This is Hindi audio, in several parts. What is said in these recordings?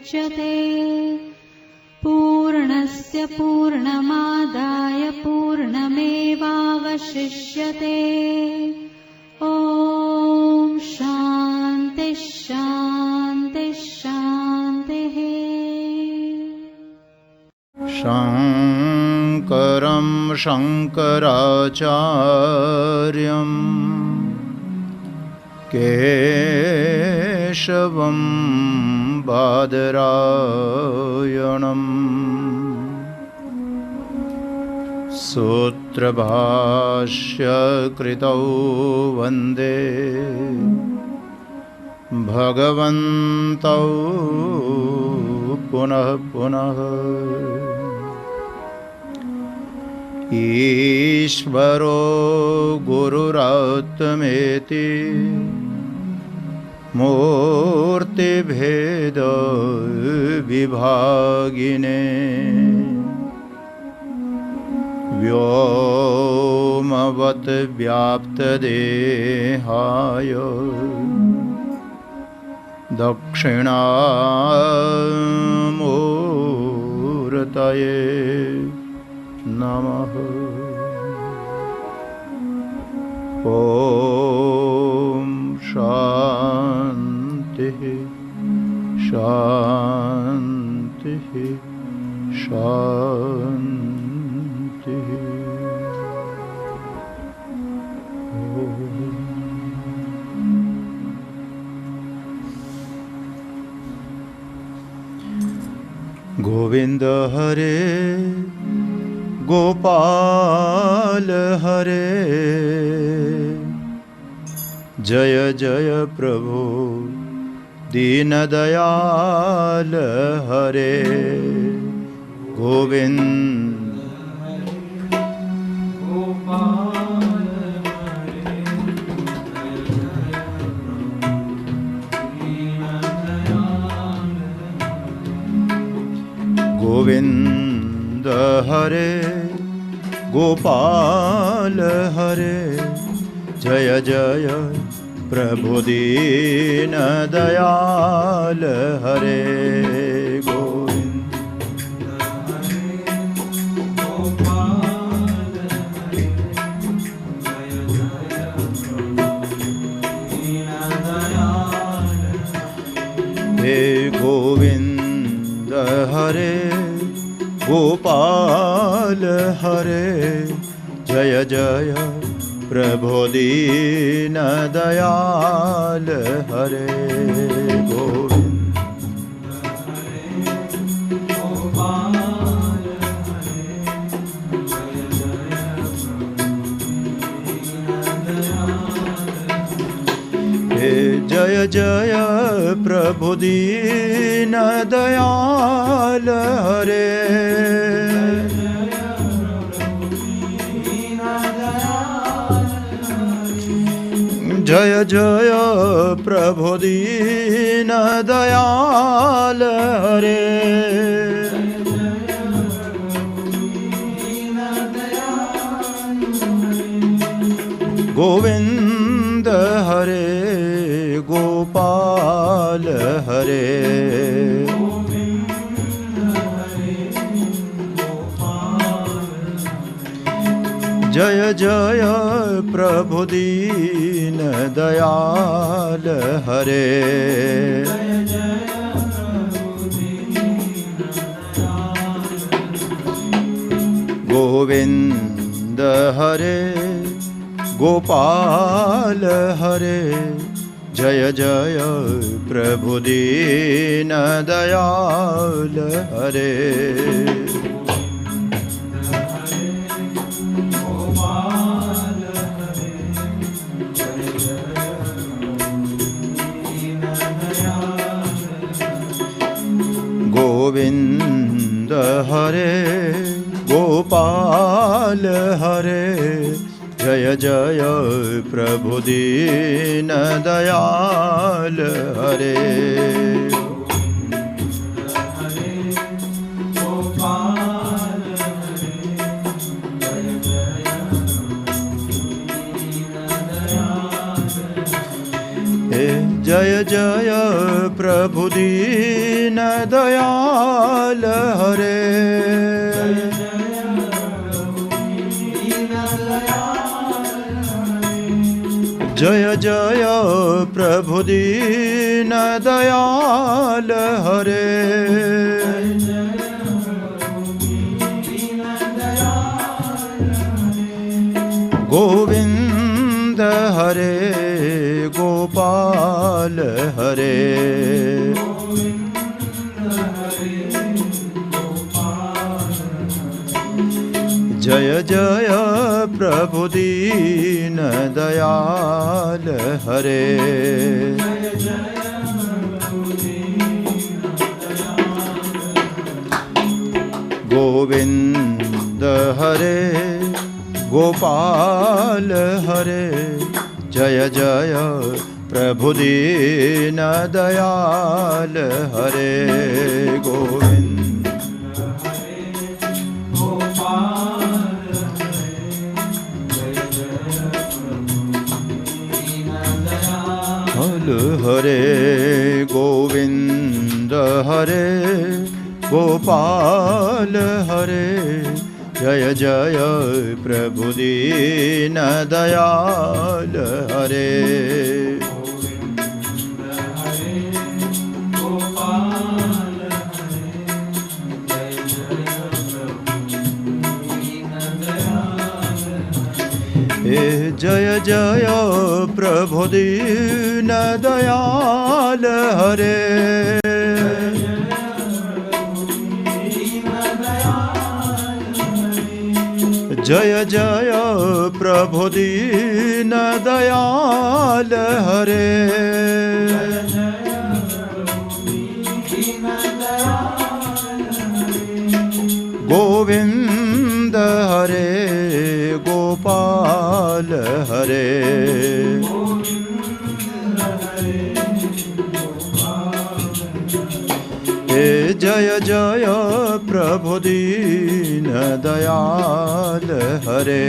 मुच्यते। पूर्णस्य पूर्णमादाय पूर्णमेवावशिष्यते। ॐ शान्ति शान्ति शान्तिः। शङ्करं शङ्कराचार्यं केशवं बादरायणम् सूत्रभाष्यकृतौ वन्दे भगवन्तौ पुनः पुनः। ईश्वरो गुरुरात्मेति मूर्तिभेद विभागिने व्योमवत् व्याप्तदेहाय दक्षिणामूर्तये नमः। ॐ शान्तिः शान्तिः शान्तिः। गोविंद हरे गोपाल हरे, जय जय प्रभु दीनदयाल हरे। गोविंद गोविंद हरे गोपाल हरे, जय जय प्रभु दीन दयाल हरे। गोविंद हरे गोपाल हरे, जय जय प्रभु दीन दयाल हरे। हे गोविंद हरे गोपाल हरे, जय जय प्रभु दीन दयाल हरे। गोविंद हरे गोपाल हरे, जय जय हे जय जय प्रभु दीन दयाल हरे। जय जय प्रभु दीन दयाल हरे। गोविंद हरे गोपाल हरे, जय जय प्रभु दीन दयाल हरे। गोविंद हरे गोपाल हरे, जय जय प्रभु दीन दयाल हरे। गोविंद हरे गोपाल हरे, जय जय प्रभु दीन दयाल हरे। जय जय प्रभु दीन दयाल हरे जय जय प्रभु दीन दयाल हरे गोविंद हरे गोपाल हरे जय जय प्रभु दीन दयाल हरे गोविंद हरे गोपाल हरे जय जय प्रभु दीन दयाल हरे गोविंद हरे गोविंद हरे गोपाल हरे जय जय प्रभु दीन दयाल हरे जय जय प्रभु दीन दयाल हरे जय जय प्रभु दीन दयाल हरे गोविंद हरे गोपाल हरे जय जय प्रभु दीन दयाल हरे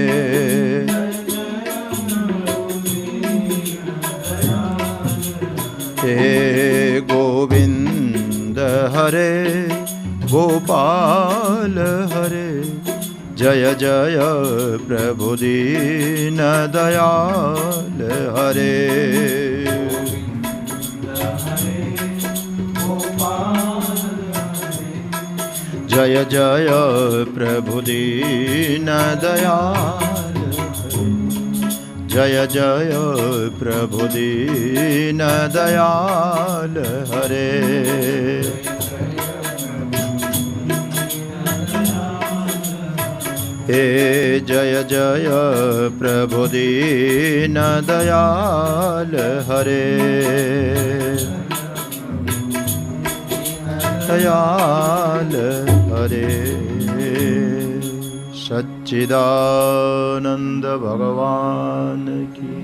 गोविंद हरे गोपाल हरे जय जय प्रभु दीन दयाल हरे जय जय प्रभु दीन दयाल जय जय प्रभु दीन दयाल हरे जय जय प्रभु दीन दयाल हरे दयाल हरे सच्चिदानंद भगवान की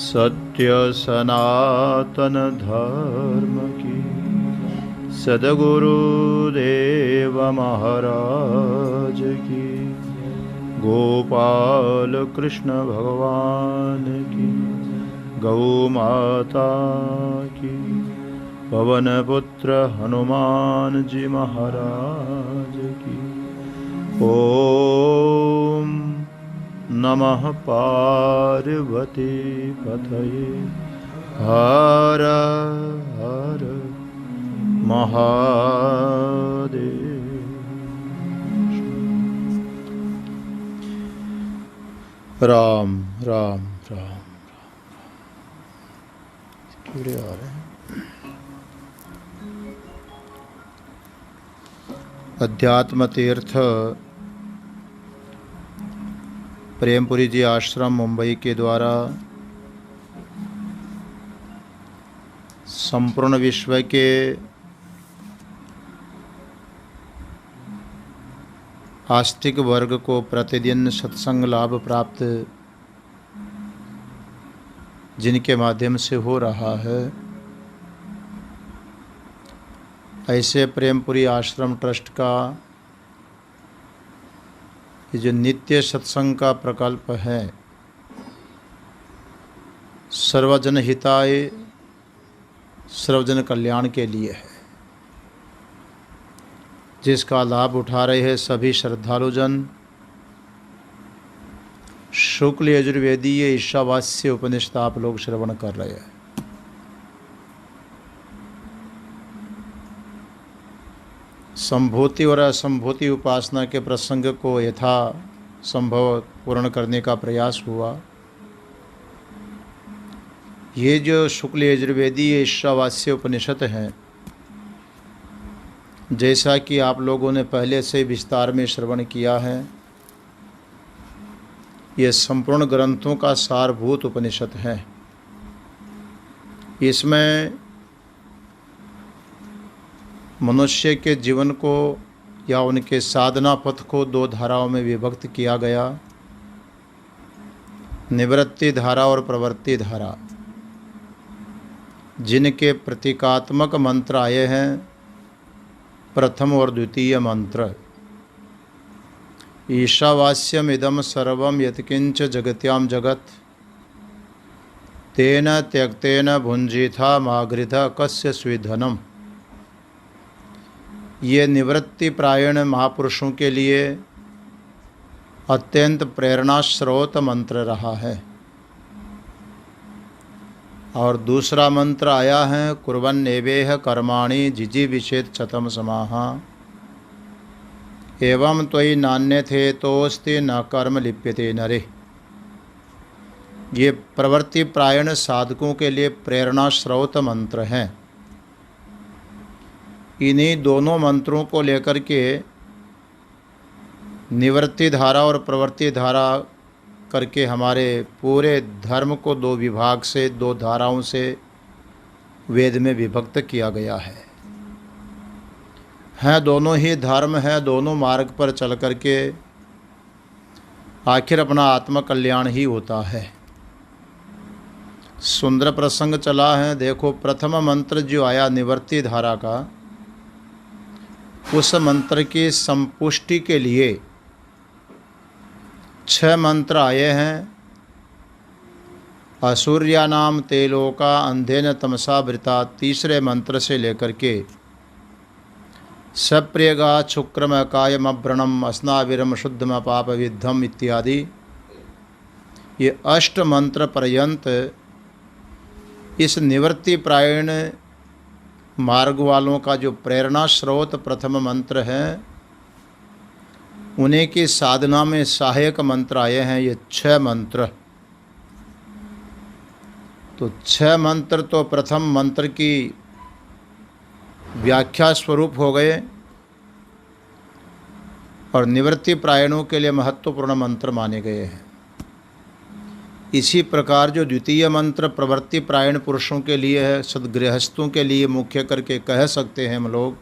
सत्य सनातन धर्म की सद्गुरुदेव महाराज की गोपाल कृष्ण भगवान की गौ माता की पवन पुत्र हनुमान जी महाराज की ओम नमः पार्वती पतये हर हर महादेव। राम राम राम कीड़े आ रहे हैं। अध्यात्म तीर्थ प्रेमपुरी जी आश्रम मुंबई के द्वारा संपूर्ण विश्व के आस्तिक वर्ग को प्रतिदिन सत्संग लाभ प्राप्त जिनके माध्यम से हो रहा है, ऐसे प्रेमपुरी आश्रम ट्रस्ट का ये जो नित्य सत्संग का प्रकल्प है, सर्वजन हिताय सर्वजन कल्याण के लिए है, जिसका लाभ उठा रहे हैं सभी श्रद्धालुजन। शुक्ल यजुर्वेदीय ईशावास्य उपनिषद आप लोग श्रवण कर रहे हैं। संभूति और असंभूति उपासना के प्रसंग को यथा संभव पूर्ण करने का प्रयास हुआ। ये जो शुक्ल यजुर्वेदीय ईशावास्य उपनिषद हैं, जैसा कि आप लोगों ने पहले से विस्तार में श्रवण किया है, ये संपूर्ण ग्रंथों का सारभूत उपनिषद है। इसमें मनुष्य के जीवन को या उनके साधना पथ को दो धाराओं में विभक्त किया गया, निवृत्ति धारा और प्रवृत्ति धारा, जिनके प्रतीकात्मक मंत्र आए हैं प्रथम और द्वितीय मंत्र। ईशावास्यम इदम सर्वम यत्किंच जगत्याम जगत तेन त्यक्तेन भुंजिथा मागृध कस्य स्विधनम। ये निवृत्ति प्रायण महापुरुषों के लिए अत्यंत प्रेरणा स्रोत मंत्र रहा है। और दूसरा मंत्र आया है कुर्वन्नेवेह कर्माणि जिजीविषेत् शतं समाहा एवं त्वयि नान्यथे तोस्ति न कर्म लिप्यते नरे। ये प्रवृत्ति प्रायण साधकों के लिए प्रेरणा स्रोत मंत्र हैं। इन्हीं दोनों मंत्रों को लेकर के निवृत्ति धारा और प्रवृत्ति धारा करके हमारे पूरे धर्म को दो विभाग से, दो धाराओं से वेद में विभक्त किया गया है। दोनों ही धर्म है, दोनों मार्ग पर चल करके आखिर अपना आत्मकल्याण ही होता है। सुंदर प्रसंग चला है। देखो, प्रथम मंत्र जो आया निवृत्ति धारा का, उस मंत्र की संपुष्टि के लिए 6 मंत्र आए हैं। असुर्यानाम ते लोका अंधेन तमसा वृता, तीसरे मंत्र से लेकर के सप्रियगा शुक्रम कायमव्रणम अस्नाविरम शुद्धम पाप विद्धम इत्यादि, ये 8 मंत्र पर्यंत इस निवृत्ति प्रायण मार्ग वालों का जो प्रेरणा स्रोत प्रथम मंत्र है, उन्हीं की साधना में सहायक मंत्र आए हैं ये 6 मंत्र। तो 6 मंत्र तो प्रथम मंत्र की व्याख्या स्वरूप हो गए और निवृत्ति प्रायणों के लिए महत्वपूर्ण मंत्र माने गए हैं। इसी प्रकार जो द्वितीय मंत्र प्रवृत्ति प्रायण पुरुषों के लिए है, सद्गृहस्थों के लिए मुख्य करके कह सकते हैं हम लोग,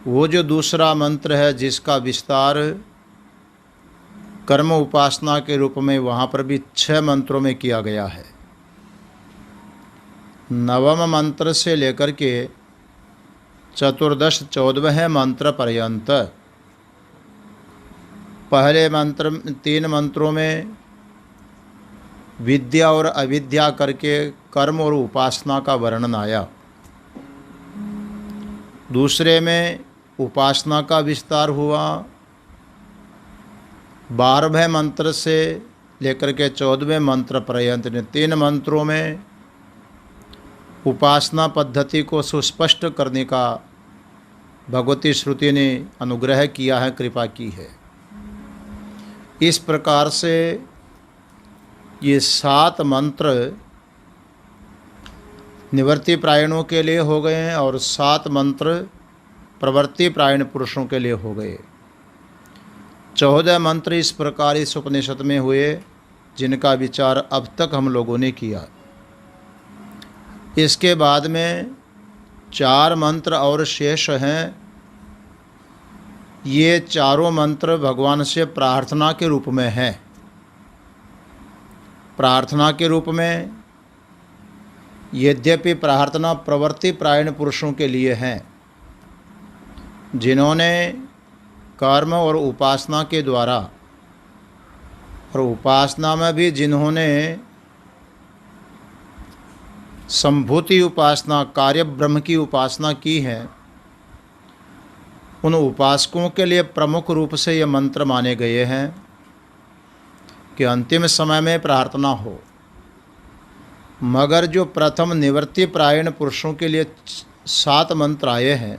वो जो दूसरा मंत्र है जिसका विस्तार कर्म उपासना के रूप में वहाँ पर भी 6 मंत्रों में किया गया है। नवम मंत्र से लेकर के चतुर्दश 14वें मंत्र पर्यंत पहले मंत्र 3 मंत्रों में विद्या और अविद्या करके कर्म और उपासना का वर्णन आया। दूसरे में उपासना का विस्तार हुआ। 12वें मंत्र से लेकर के 14वें मंत्र पर्यंत 3 मंत्रों में उपासना पद्धति को सुस्पष्ट करने का भगवती श्रुति ने अनुग्रह किया है, कृपा की है। इस प्रकार से ये 7 मंत्र निवृत्ति प्रायणों के लिए हो गए हैं और 7 मंत्र प्रवृत्ति प्रायण पुरुषों के लिए हो गए। 14 मंत्र इस प्रकार इस उपनिषद में हुए जिनका विचार अब तक हम लोगों ने किया। इसके बाद में 4 मंत्र और शेष हैं। ये चारों मंत्र भगवान से प्रार्थना के रूप में हैं। प्रार्थना के रूप में, यद्यपि प्रार्थना प्रवृत्ति प्रायण पुरुषों के लिए हैं, जिन्होंने कर्म और उपासना के द्वारा, और उपासना में भी जिन्होंने संभूति उपासना, कार्य ब्रह्म की उपासना की है, उन उपासकों के लिए प्रमुख रूप से ये मंत्र माने गए हैं कि अंतिम समय में प्रार्थना हो। मगर जो प्रथम निवृत्ति प्रायण पुरुषों के लिए 7 मंत्र आए हैं,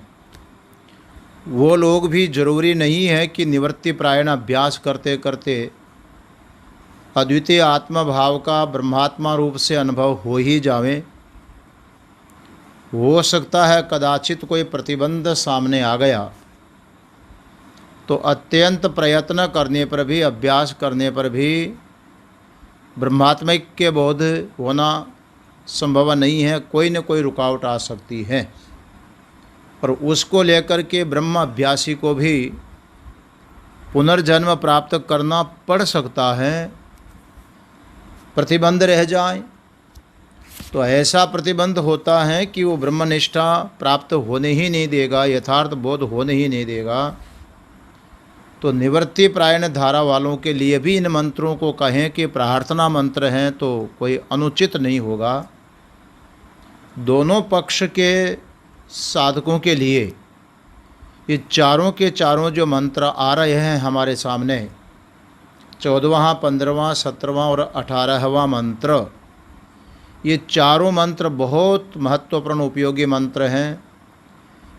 वो लोग भी जरूरी नहीं है कि निवृत्ति प्रायण अभ्यास करते करते अद्वितीय आत्मा भाव का ब्रह्मात्मा रूप से अनुभव हो ही जावे। हो सकता है कदाचित कोई प्रतिबंध सामने आ गया तो अत्यंत प्रयत्न करने पर भी, अभ्यास करने पर भी ब्रह्मात्मिक के बोध होना संभव नहीं है। कोई न कोई रुकावट आ सकती है और उसको लेकर के ब्रह्म अभ्यासी को भी पुनर्जन्म प्राप्त करना पड़ सकता है। प्रतिबंध रह जाए तो ऐसा प्रतिबंध होता है कि वो ब्रह्मनिष्ठा प्राप्त होने ही नहीं देगा, यथार्थ बोध होने ही नहीं देगा। तो निवृत्ति प्रायण धारा वालों के लिए भी इन मंत्रों को कहें कि प्रार्थना मंत्र हैं तो कोई अनुचित नहीं होगा। दोनों पक्ष के साधकों के लिए ये चारों के चारों जो मंत्र आ रहे हैं हमारे सामने, 14वां, 15वां, 17वां और 18वां मंत्र, ये चारों मंत्र बहुत महत्वपूर्ण उपयोगी मंत्र हैं।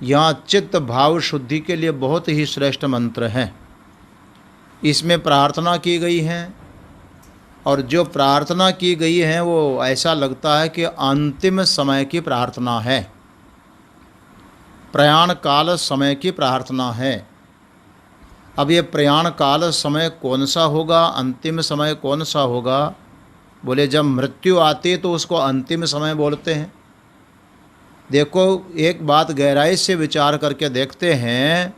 यहाँ चित्त भाव शुद्धि के लिए बहुत ही श्रेष्ठ मंत्र हैं। इसमें प्रार्थना की गई है और जो प्रार्थना की गई है वो ऐसा लगता है कि अंतिम समय की प्रार्थना है, प्रयाण काल समय की प्रार्थना है। अब ये प्रयाण काल समय कौन सा होगा, अंतिम समय कौन सा होगा? बोले जब मृत्यु आती है तो उसको अंतिम समय बोलते हैं। देखो, एक बात गहराई से विचार करके देखते हैं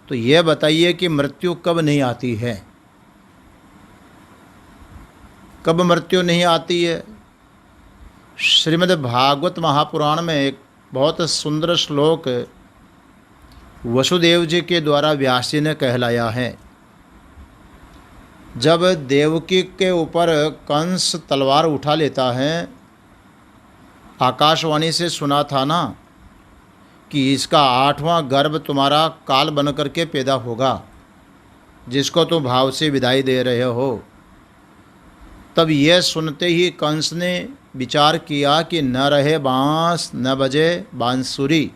तो ये बताइए कि मृत्यु कब नहीं आती है? कब मृत्यु नहीं आती है? श्रीमद् भागवत महापुराण में एक बहुत सुंदर श्लोक वसुदेव जी के द्वारा व्यास जी ने कहलाया है। जब देवकी के ऊपर कंस तलवार उठा लेता है, आकाशवाणी से सुना था ना कि इसका 8वां गर्भ तुम्हारा काल बन करके पैदा होगा, जिसको तुम भाव से विदाई दे रहे हो। तब यह सुनते ही कंस ने विचार किया कि न रहे बांस न बजे बांसुरी,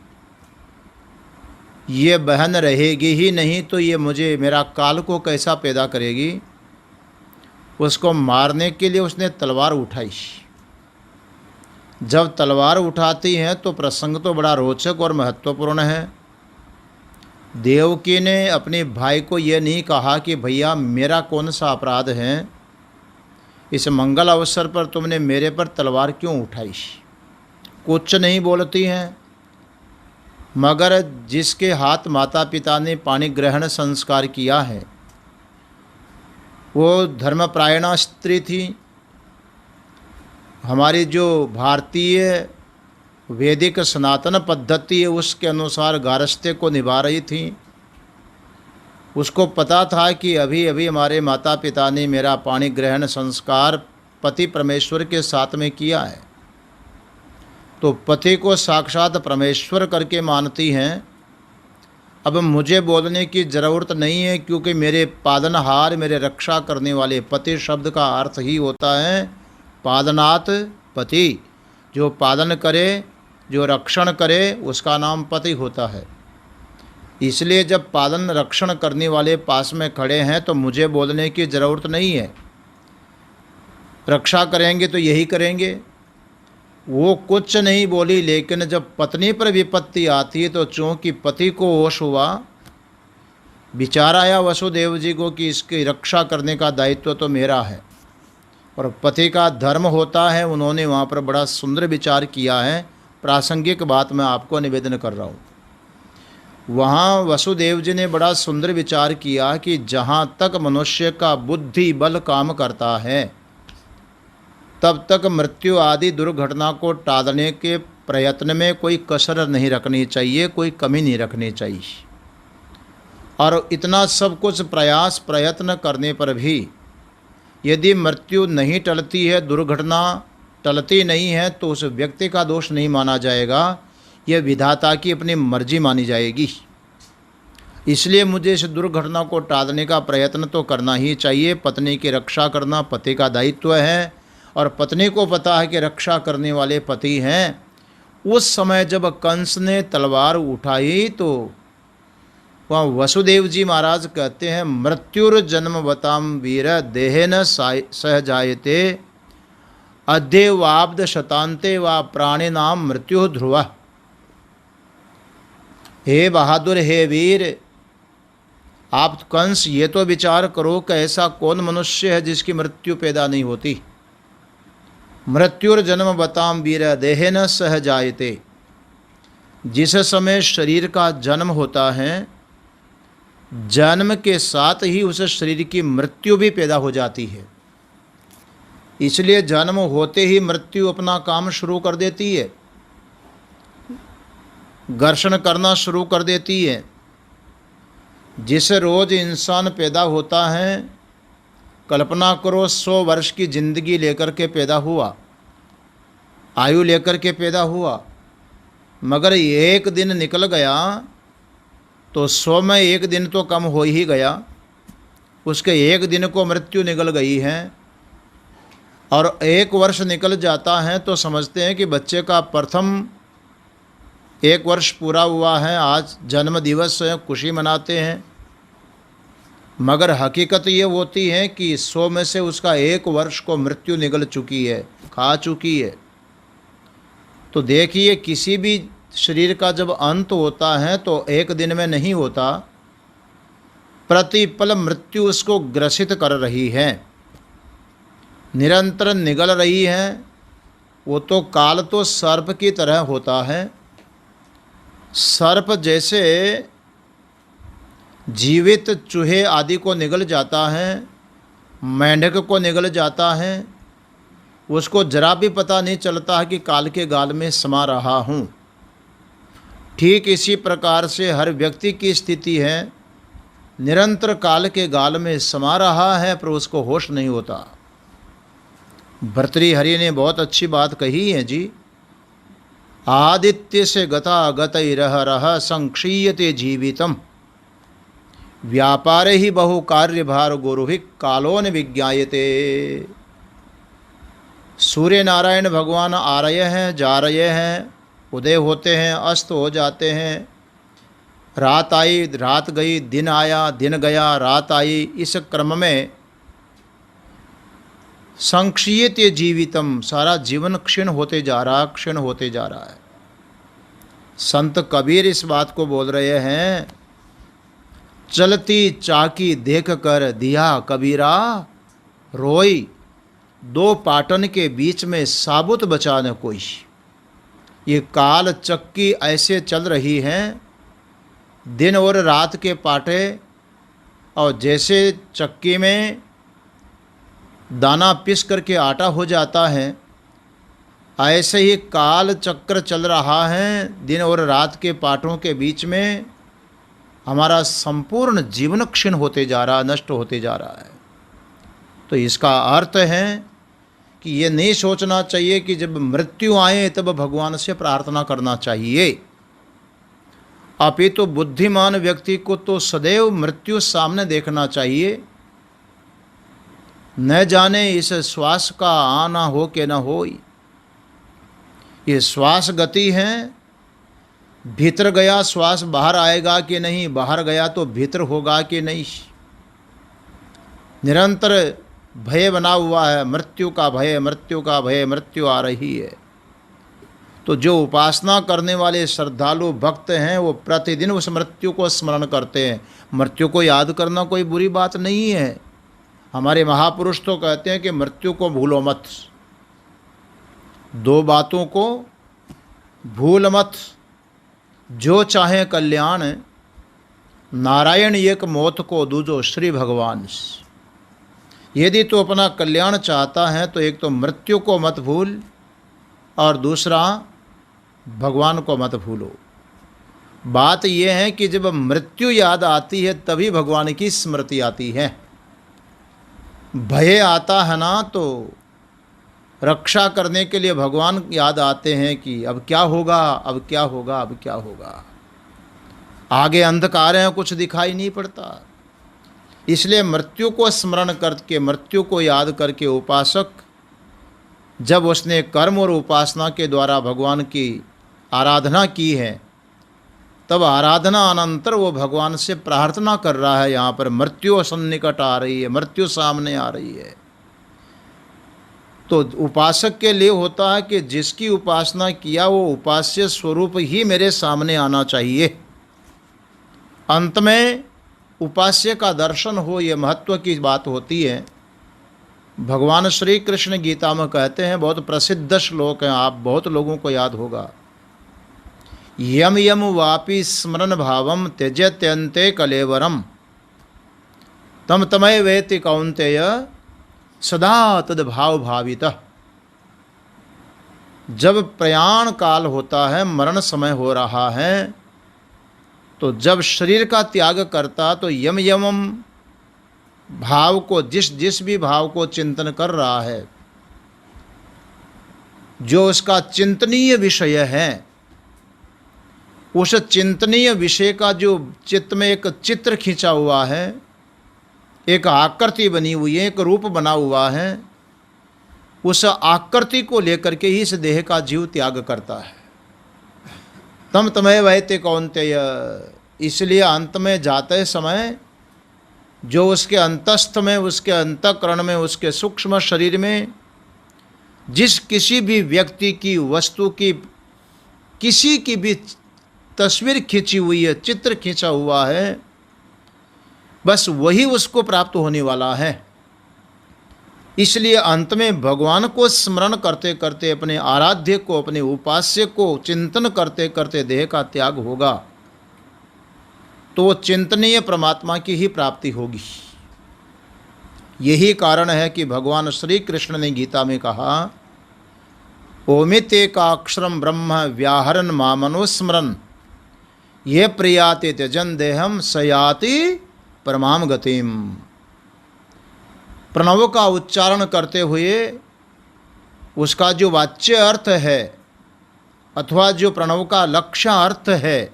ये बहन रहेगी ही नहीं तो ये मुझे मेरा काल को कैसा पैदा करेगी। उसको मारने के लिए उसने तलवार उठाई। जब तलवार उठाती है तो प्रसंग तो बड़ा रोचक और महत्वपूर्ण है। देवकी ने अपने भाई को ये नहीं कहा कि भैया मेरा कौन सा अपराध है, इस मंगल अवसर पर तुमने मेरे पर तलवार क्यों उठाई। कुछ नहीं बोलती हैं। मगर जिसके हाथ माता पिता ने पाणी ग्रहण संस्कार किया है वो धर्मप्रायणा स्त्री थी। हमारी जो भारतीय वैदिक सनातन पद्धति है उसके अनुसार गारस्त्य को निभा रही थी। उसको पता था कि अभी अभी हमारे माता पिता ने मेरा पाणी ग्रहण संस्कार पति परमेश्वर के साथ में किया है, तो पति को साक्षात परमेश्वर करके मानती हैं। अब मुझे बोलने की ज़रूरत नहीं है, क्योंकि मेरे पादनहार, मेरे रक्षा करने वाले, पति शब्द का अर्थ ही होता है पादनात पति। जो पादन करे, जो रक्षण करे, उसका नाम पति होता है। इसलिए जब पालन रक्षण करने वाले पास में खड़े हैं तो मुझे बोलने की ज़रूरत नहीं है। रक्षा करेंगे तो यही करेंगे। वो कुछ नहीं बोली, लेकिन जब पत्नी पर विपत्ति आती है तो चूँकि पति को होश हुआ, विचार आया वसुदेव जी को कि इसकी रक्षा करने का दायित्व तो मेरा है और पति का धर्म होता है। उन्होंने वहाँ पर बड़ा सुंदर विचार किया है। प्रासंगिक बात मैं आपको निवेदन कर रहा हूँ। वहाँ वसुदेव जी ने बड़ा सुंदर विचार किया कि जहाँ तक मनुष्य का बुद्धि बल काम करता है तब तक मृत्यु आदि दुर्घटना को टालने के प्रयत्न में कोई कसर नहीं रखनी चाहिए, कोई कमी नहीं रखनी चाहिए। और इतना सब कुछ प्रयास प्रयत्न करने पर भी यदि मृत्यु नहीं टलती है, दुर्घटना टलती नहीं है तो उस व्यक्ति का दोष नहीं माना जाएगा, यह विधाता की अपनी मर्जी मानी जाएगी। इसलिए मुझे इस दुर्घटना को टालने का प्रयत्न तो करना ही चाहिए। पत्नी की रक्षा करना पति का दायित्व है, और पत्नी को पता है कि रक्षा करने वाले पति हैं। उस समय जब कंस ने तलवार उठाई तो वहाँ वसुदेव जी महाराज कहते हैं, मृत्युर्जन्मवताम वीर देहेन सह जायते अध्यवाब्द शतांते व प्राणी नाम मृत्यु ध्रुव। हे बहादुर, हे वीर, आप कंस ये तो विचार करो कि ऐसा कौन मनुष्य है जिसकी मृत्यु पैदा नहीं होती। मृत्युर्जन्म बताम वीर देहेन सह जायते। जिस समय शरीर का जन्म होता है, जन्म के साथ ही उस शरीर की मृत्यु भी पैदा हो जाती है। इसलिए जन्म होते ही मृत्यु अपना काम शुरू कर देती है, घर्षण करना शुरू कर देती है। जिस रोज इंसान पैदा होता है, कल्पना करो 100 वर्ष की जिंदगी लेकर के पैदा हुआ, आयु लेकर के पैदा हुआ, मगर एक दिन निकल गया तो 100 में एक दिन तो कम हो ही गया। उसके एक दिन को मृत्यु निकल गई है। और 1 वर्ष निकल जाता है तो समझते हैं कि बच्चे का प्रथम 1 वर्ष पूरा हुआ है, आज जन्म दिवस है, खुशी मनाते हैं। मगर हकीकत ये होती है कि 100 में से उसका 1 वर्ष को मृत्यु निगल चुकी है, खा चुकी है। तो देखिए, किसी भी शरीर का जब अंत होता है तो एक दिन में नहीं होता, प्रतिपल मृत्यु उसको ग्रसित कर रही है, निरंतर निगल रही है। वो तो काल तो सर्प की तरह होता है। सर्प जैसे जीवित चूहे आदि को निगल जाता है, मेंढक को निगल जाता है, उसको जरा भी पता नहीं चलता है कि काल के गाल में समा रहा हूँ। ठीक इसी प्रकार से हर व्यक्ति की स्थिति है, निरंतर काल के गाल में समा रहा है पर उसको होश नहीं होता। भर्तृहरि ने बहुत अच्छी बात कही है जी। आदित्य से गता गतैरह रह संक्षीयते जीवितम व्यापारे ही बहु कार्यभार गुरुभिः कालोन विज्ञायते। सूर्य नारायण भगवान आ रहे हैं, जा रहे हैं, उदय होते हैं, अस्त हो जाते हैं, रात आई, रात गई, दिन आया, दिन गया, रात आई। इस क्रम में संक्षीयते जीवितम, सारा जीवन क्षीण होते जा रहा, क्षीण होते जा रहा है। संत कबीर इस बात को बोल रहे हैं, चलती चाकी देख कर दिया कबीरा रोई, 2 पाटन के बीच में साबुत बचा न कोई। ये काल चक्की ऐसे चल रही है, दिन और रात के पाटे, और जैसे चक्की में दाना पिस करके आटा हो जाता है, ऐसे ही काल चक्र चल रहा है। दिन और रात के पाटों के बीच में हमारा संपूर्ण जीवन क्षीण होते जा रहा, नष्ट होते जा रहा है। तो इसका अर्थ है कि ये नहीं सोचना चाहिए कि जब मृत्यु आए तब भगवान से प्रार्थना करना चाहिए। अपितु बुद्धिमान व्यक्ति को तो सदैव मृत्यु सामने देखना चाहिए। न जाने इस श्वास का आना हो कि न हो, ये श्वास गति है। भीतर गया श्वास बाहर आएगा कि नहीं, बाहर गया तो भीतर होगा कि नहीं। निरंतर भय बना हुआ है, मृत्यु का भय, मृत्यु का भय, मृत्यु आ रही है। तो जो उपासना करने वाले श्रद्धालु भक्त हैं वो प्रतिदिन उस मृत्यु को स्मरण करते हैं। मृत्यु को याद करना कोई बुरी बात नहीं है। हमारे महापुरुष तो कहते हैं कि मृत्यु को भूलो मत, 2 बातों को भूल मत, जो चाहे कल्याण, नारायण एक मौत को दूजो श्री भगवान। यदि तो अपना कल्याण चाहता है तो एक तो मृत्यु को मत भूल और दूसरा भगवान को मत भूलो। बात यह है कि जब मृत्यु याद आती है तभी भगवान की स्मृति आती है। भय आता है ना तो रक्षा करने के लिए भगवान याद आते हैं कि अब क्या होगा, अब क्या होगा, अब क्या होगा। आगे अंधकार है, कुछ दिखाई नहीं पड़ता। इसलिए मृत्यु को स्मरण करके, मृत्यु को याद करके उपासक जब उसने कर्म और उपासना के द्वारा भगवान की आराधना की है, तब आराधना अनंतर वो भगवान से प्रार्थना कर रहा है। यहाँ पर मृत्यु सन्निकट आ रही है, मृत्यु सामने आ रही है। तो उपासक के लिए होता है कि जिसकी उपासना किया वो उपास्य स्वरूप ही मेरे सामने आना चाहिए। अंत में उपास्य का दर्शन हो, ये महत्व की बात होती है। भगवान श्री कृष्ण गीता में कहते हैं, बहुत प्रसिद्ध श्लोक हैं, आप बहुत लोगों को याद होगा। यम यम वापि स्मरण भावम त्यजत्यन्ते कलेवरम तम तमय वेति कौन्तेय सदा तद्भाव भावितः। जब प्रयाण काल होता है, मरण समय हो रहा है, तो जब शरीर का त्याग करता तो यम यमम भाव को, जिस भी भाव को चिंतन कर रहा है, जो उसका चिंतनीय विषय है, उस चिंतनीय विषय का जो चित्त में एक चित्र खींचा हुआ है, एक आकृति बनी हुई है, एक रूप बना हुआ है, उस आकृति को लेकर के ही इस देह का जीव त्याग करता है। तम तमय वैते कौन्तेय। इसलिए अंत में जाते समय जो उसके अंतस्थ में, उसके अंतःकरण में, उसके सूक्ष्म शरीर में जिस किसी भी व्यक्ति की, वस्तु की, किसी की भी तस्वीर खींची हुई है, चित्र खींचा हुआ है, बस वही उसको प्राप्त होने वाला है। इसलिए अंत में भगवान को स्मरण करते करते, अपने आराध्य को, अपने उपास्य को चिंतन करते करते देह का त्याग होगा, तो चिंतनीय परमात्मा की ही प्राप्ति होगी। यही कारण है कि भगवान श्री कृष्ण ने गीता में कहा, ओमितेकाक्षरम ब्रह्म व्याहरन मामनुस्मरन ये प्रियाति त्यजन देहम सयाति परमाम गतिम। प्रणव का उच्चारण करते हुए उसका जो वाच्य अर्थ है अथवा जो प्रणव का लक्ष्य अर्थ है,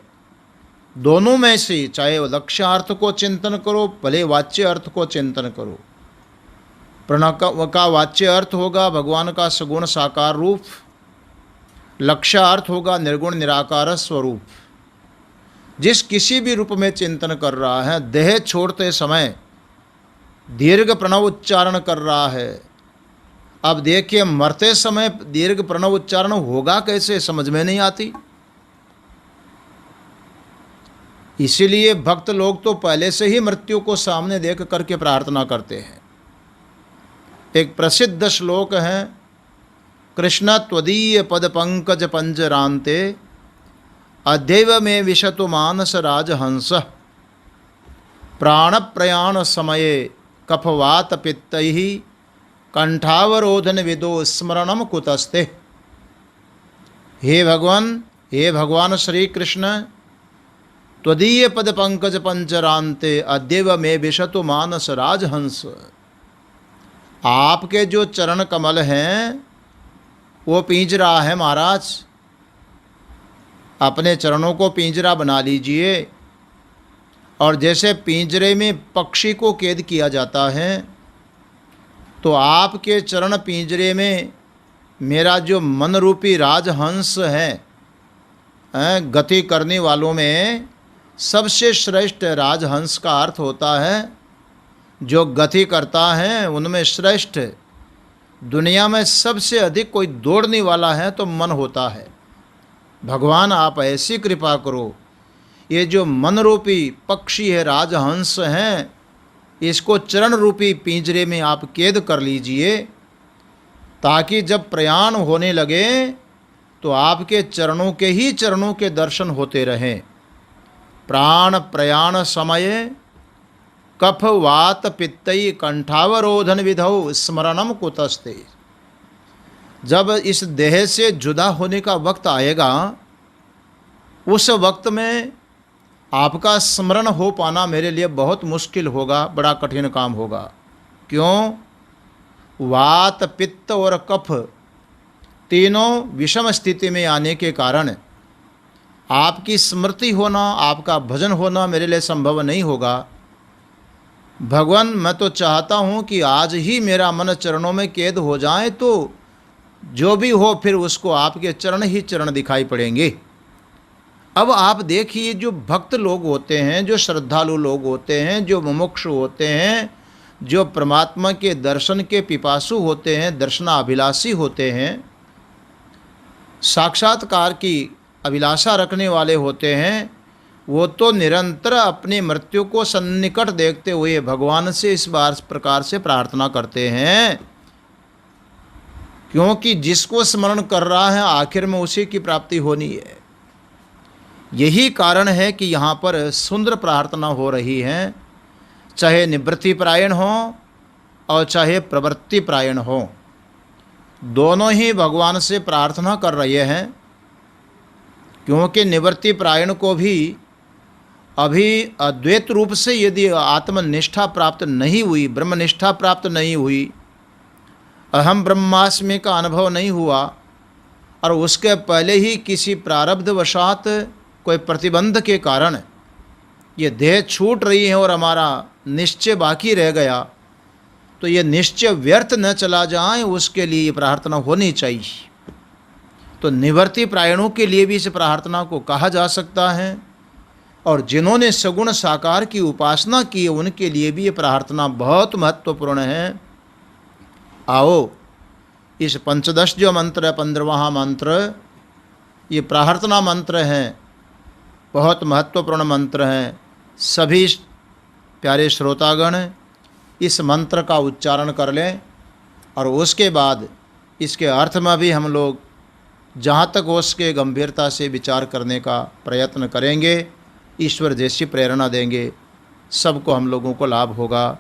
दोनों में से चाहे लक्ष्य अर्थ को चिंतन करो, भले वाच्य अर्थ को चिंतन करो। प्रणव का वाच्य अर्थ होगा भगवान का सगुण साकार रूप, लक्ष्य अर्थ होगा निर्गुण निराकार स्वरूप। जिस किसी भी रूप में चिंतन कर रहा है, देह छोड़ते समय दीर्घ प्रणव उच्चारण कर रहा है। अब देखिए, मरते समय दीर्घ प्रणव उच्चारण होगा कैसे, समझ में नहीं आती। इसीलिए भक्त लोग तो पहले से ही मृत्यु को सामने देख करके प्रार्थना करते हैं। एक प्रसिद्ध श्लोक है, कृष्ण त्वदीय पद पंकज पंजरांते अद्यैव में विशतु मानस राजहंस प्राण प्रयाण समये कफवात पित्तैः कंठावरोधन विदो स्मरणम कुतस्ते। हे भगवान श्री कृष्ण, त्वदीय पद पंकज पंचरांते अद्यैव में विशतु मानस राजहंस। आपके जो चरण कमल हैं वो पिंजरा है महाराज, अपने चरणों को पिंजरा बना लीजिए। और जैसे पिंजरे में पक्षी को कैद किया जाता है, तो आपके चरण पिंजरे में मेरा जो मन रूपी राजहंस है, गति करने वालों में सबसे श्रेष्ठ राजहंस का अर्थ होता है जो गति करता है, उनमें श्रेष्ठ, दुनिया में सबसे अधिक कोई दौड़ने वाला है तो मन होता है। भगवान आप ऐसी कृपा करो, ये जो मन रूपी पक्षी है, राजहंस हैं, इसको चरण रूपी पिंजरे में आप कैद कर लीजिए, ताकि जब प्रयाण होने लगे तो आपके चरणों के ही चरणों के दर्शन होते रहें। प्राण प्रयाण समय कफ वात पित्तई कंठावरोधन विधौ स्मरणम कुतस्ते। जब इस देह से जुदा होने का वक्त आएगा, उस वक्त में आपका स्मरण हो पाना मेरे लिए बहुत मुश्किल होगा, बड़ा कठिन काम होगा। क्यों? वात पित्त और कफ तीनों विषम स्थिति में आने के कारण आपकी स्मृति होना, आपका भजन होना मेरे लिए संभव नहीं होगा। भगवान, मैं तो चाहता हूँ कि आज ही मेरा मन चरणों में कैद हो जाए, तो जो भी हो फिर उसको आपके चरण ही चरण दिखाई पड़ेंगे। अब आप देखिए, जो भक्त लोग होते हैं, जो श्रद्धालु लोग होते हैं, जो मुमुक्षु होते हैं, जो परमात्मा के दर्शन के पिपासु होते हैं, दर्शनाभिलाषी होते हैं, साक्षात्कार की अभिलाषा रखने वाले होते हैं, वो तो निरंतर अपनी मृत्यु को सन्निकट देखते हुए भगवान से इस प्रकार से प्रार्थना करते हैं, क्योंकि जिसको स्मरण कर रहा है आखिर में उसी की प्राप्ति होनी है। यही कारण है कि यहाँ पर सुंदर प्रार्थना हो रही है, चाहे निवृत्ति परायण हो और चाहे प्रवृत्ति परायण हो, दोनों ही भगवान से प्रार्थना कर रहे हैं। क्योंकि निवृत्ति परायण को भी अभी अद्वैत रूप से यदि आत्मनिष्ठा प्राप्त नहीं हुई, ब्रह्मनिष्ठा प्राप्त नहीं हुई, अहम ब्रह्मास्मि का अनुभव नहीं हुआ, और उसके पहले ही किसी प्रारब्धवशात कोई प्रतिबंध के कारण ये देह छूट रही है और हमारा निश्चय बाकी रह गया, तो ये निश्चय व्यर्थ न चला जाए, उसके लिए प्रार्थना होनी चाहिए। तो निवृत्ति परायणों के लिए भी इस प्रार्थना को कहा जा सकता है, और जिन्होंने सगुण साकार की उपासना की है उनके लिए भी ये प्रार्थना बहुत महत्वपूर्ण है। आओ, इस पंचदश जो मंत्र है, 15वां मंत्र, ये प्रार्थना मंत्र हैं, बहुत महत्वपूर्ण मंत्र हैं। सभी प्यारे श्रोतागण इस मंत्र का उच्चारण कर लें, और उसके बाद इसके अर्थ में भी हम लोग जहाँ तक हो सके गंभीरता से विचार करने का प्रयत्न करेंगे। ईश्वर जैसी प्रेरणा देंगे, सबको हम लोगों को लाभ होगा।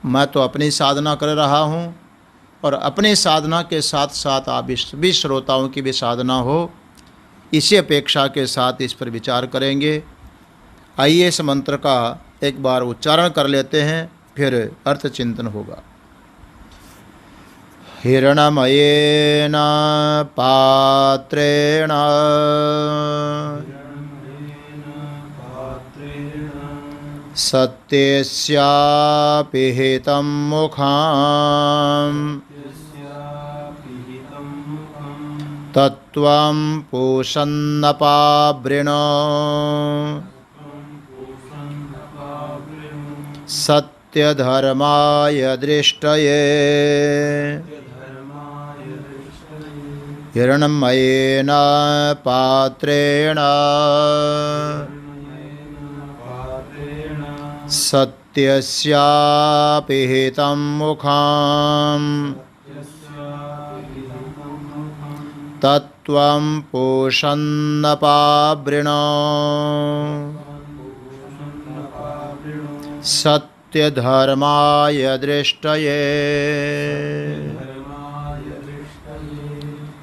मैं तो अपनी साधना कर रहा हूँ, और अपनी साधना के साथ साथ आप सभी श्रोताओं की भी साधना हो, इसी अपेक्षा के साथ इस पर विचार करेंगे। आइए इस मंत्र का एक बार उच्चारण कर लेते हैं, फिर अर्थ चिंतन होगा। हिरणमयेन पात्रेण सत्यस्यापिहितं मुखम् तत्त्वं पूषन्नपावृणो सत्यधर्माय दृष्टये हिरण्मयेन पात्रेण सत्यस्यापिहितं मुखम् तत्त्वं पूषन्नपावृणो सत्यधर्माय दृष्टये।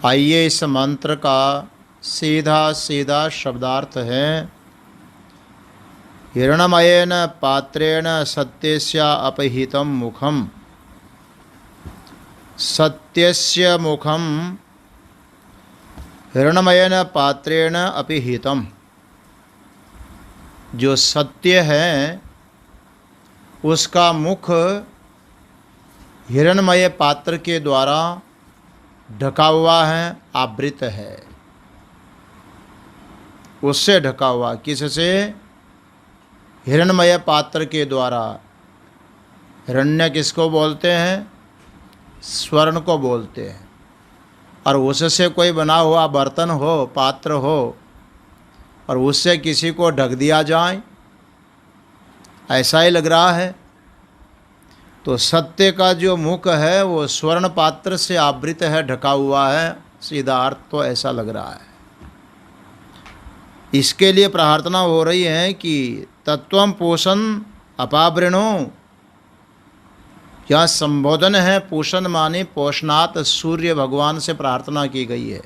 आइए इस मंत्र का सीधा सीधा शब्दार्थ है। हिरण्मयेन पात्रेण सत्यस्य अपहितं मुखम। सत्यस्य मुखम हिरण्मयेन पात्रेण अपहितं। जो सत्य है उसका मुख हिरण्मय पात्र के द्वारा ढका हुआ है, आवृत है, उससे ढका हुआ। किससे? हिरण्मय पात्र के द्वारा। हिरण्य किसको बोलते हैं? स्वर्ण को बोलते हैं। और उससे कोई बना हुआ बर्तन हो, पात्र हो, और उससे किसी को ढक दिया जाए, ऐसा ही लग रहा है। तो सत्य का जो मुख है वो स्वर्ण पात्र से आवृत है, ढका हुआ है। सीधा अर्थ तो ऐसा लग रहा है। इसके लिए प्रार्थना हो रही है कि तत्वं पोषण अपावृणो। यह संबोधन है। पोषण माने पोषणात् सूर्य भगवान से प्रार्थना की गई है।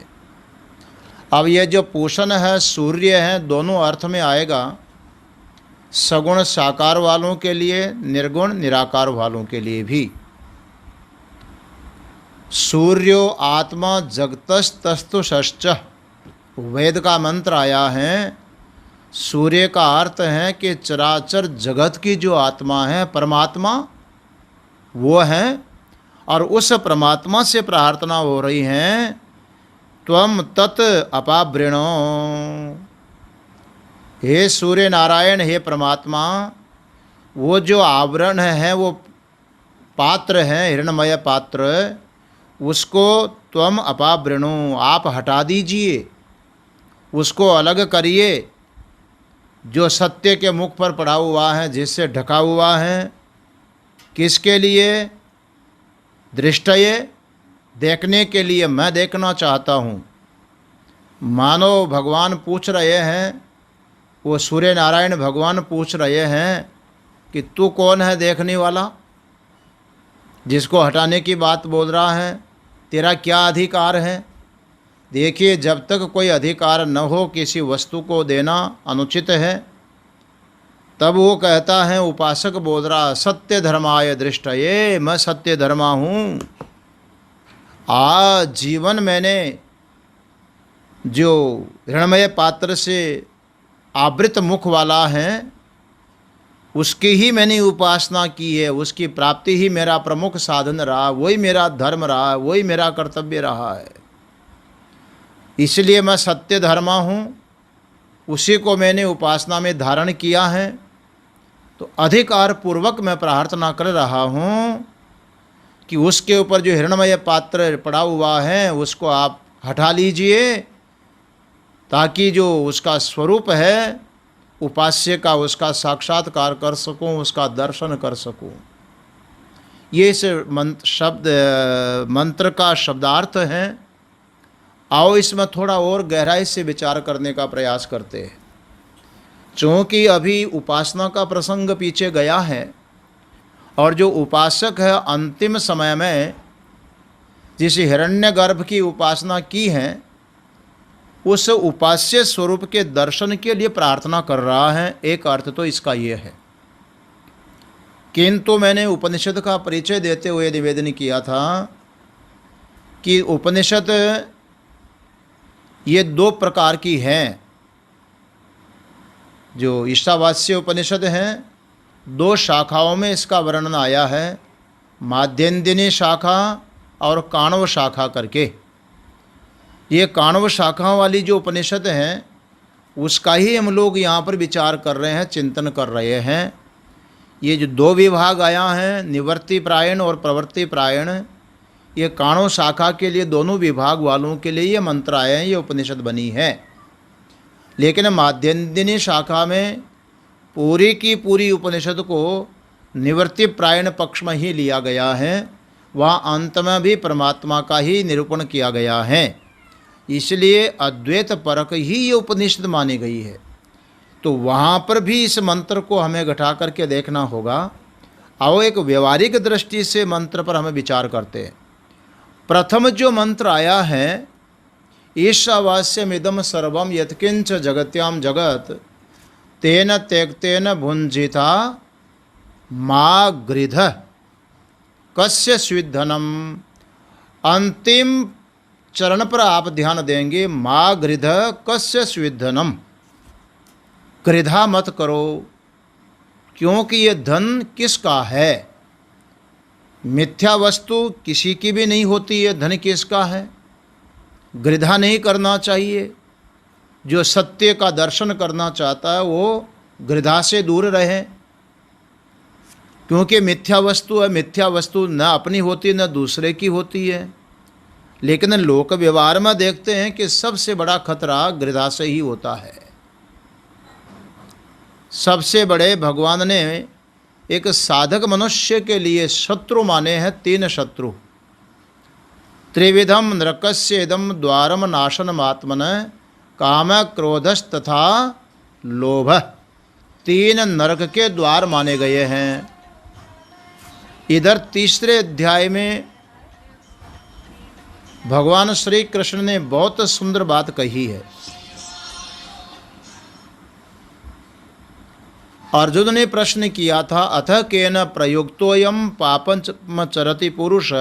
अब ये जो पोषण है, सूर्य है, दोनों अर्थ में आएगा। सगुण साकार वालों के लिए, निर्गुण निराकार वालों के लिए भी। सूर्यो आत्मा जगतस्तस्तुषश्च, वेद का मंत्र आया है। सूर्य का अर्थ है कि चराचर जगत की जो आत्मा है, परमात्मा वो है, और उस परमात्मा से प्रार्थना हो रही है, त्वम तत् अपावृणो। हे सूर्य नारायण, हे परमात्मा, वो जो आवरण है, वो पात्र है, हिरणमय पात्र, उसको त्वम अपावृणो, आप हटा दीजिए, उसको अलग करिए। जो सत्य के मुख पर पड़ा हुआ है, जिससे ढका हुआ है, किसके लिए? दृष्टये, देखने के लिए, मैं देखना चाहता हूँ। मानो भगवान पूछ रहे हैं, वो सूर्य नारायण भगवान पूछ रहे हैं कि तू कौन है देखने वाला, जिसको हटाने की बात बोल रहा है? तेरा क्या अधिकार है? देखिए, जब तक कोई अधिकार न हो किसी वस्तु को देना अनुचित है, तब वो कहता है, उपासक बोल रहा, सत्य धर्माय दृष्टये, मैं सत्य धर्मा हूँ। आज जीवन मैंने जो हिरणमय पात्र से आवृत मुख वाला है, उसकी ही मैंने उपासना की है, उसकी प्राप्ति ही मेरा प्रमुख साधन रहा, वही मेरा धर्म रहा, वही मेरा कर्तव्य रहा है। इसलिए मैं सत्य धर्मा हूँ, उसी को मैंने उपासना में धारण किया है। तो अधिकार पूर्वक मैं प्रार्थना कर रहा हूँ कि उसके ऊपर जो हिरणमय पात्र पड़ा हुआ है, उसको आप हटा लीजिए, ताकि जो उसका स्वरूप है उपास्य का, उसका साक्षात्कार कर सकूं, उसका दर्शन कर सकूं। ये इस मंत्र का शब्दार्थ है। आओ इसमें थोड़ा और गहराई से विचार करने का प्रयास करते हैं। चूँकि अभी उपासना का प्रसंग पीछे गया है, और जो उपासक है अंतिम समय में जिस हिरण्यगर्भ की उपासना की है, उस उपास्य स्वरूप के दर्शन के लिए प्रार्थना कर रहा है। एक अर्थ तो इसका ये है। किंतु मैंने उपनिषद का परिचय देते हुए निवेदन किया था कि उपनिषद ये दो प्रकार की हैं। जो ईशावास्य उपनिषद हैं, दो शाखाओं में इसका वर्णन आया है, माध्यन्दिनी शाखा और काणव शाखा करके। ये काणव शाखा वाली जो उपनिषद हैं, उसका ही हम लोग यहाँ पर विचार कर रहे हैं, चिंतन कर रहे हैं। ये जो दो विभाग आया है, निवृत्ति प्रायण और प्रवृत्ति प्रायण, ये काणव शाखा के लिए, दोनों विभाग वालों के लिए ये मंत्र आए हैं, ये उपनिषद बनी है। लेकिन माध्यन्दिनी शाखा में पूरी की पूरी उपनिषद को निवृत्ति प्रायण पक्ष में ही लिया गया है। वहाँ अंत में भी परमात्मा का ही निरूपण किया गया है, इसलिए अद्वैत परक ही ये उपनिषद मानी गई है। तो वहाँ पर भी इस मंत्र को हमें घटा करके देखना होगा। आओ एक व्यवहारिक दृष्टि से मंत्र पर हमें विचार करते हैं। प्रथम जो मंत्र आया है, ईशावास्यमिदं सर्वं यत्किंच जगत्याम जगत तेन त्यक्तेन भुंजिता मा गृध कस्य स्विद्धनम। अंतिम चरण पर आप ध्यान देंगे, मा गृध कस्य स्विद्धनम। गृधा मत करो, क्योंकि ये धन किसका है? मिथ्या वस्तु किसी की भी नहीं होती है, धन किसका है? गृधा नहीं करना चाहिए। जो सत्य का दर्शन करना चाहता है वो गृधा से दूर रहे, क्योंकि मिथ्या वस्तु है। मिथ्या वस्तु न अपनी होती न दूसरे की होती है। लेकिन लोक व्यवहार में देखते हैं कि सबसे बड़ा खतरा गृधा से ही होता है। सबसे बड़े भगवान ने एक साधक मनुष्य के लिए शत्रु माने हैं, तीन शत्रु। त्रिविधम नरकस्य इदम द्वारम नाशनमात्मन काम क्रोधस्तथा लोभ। तीन नरक के द्वार माने गए हैं। इधर तीसरे अध्याय में भगवान श्री कृष्ण ने बहुत सुंदर बात कही है। अर्जुन ने प्रश्न किया था, अथ केन प्रयुक्तोयम पापम चरति पुरुष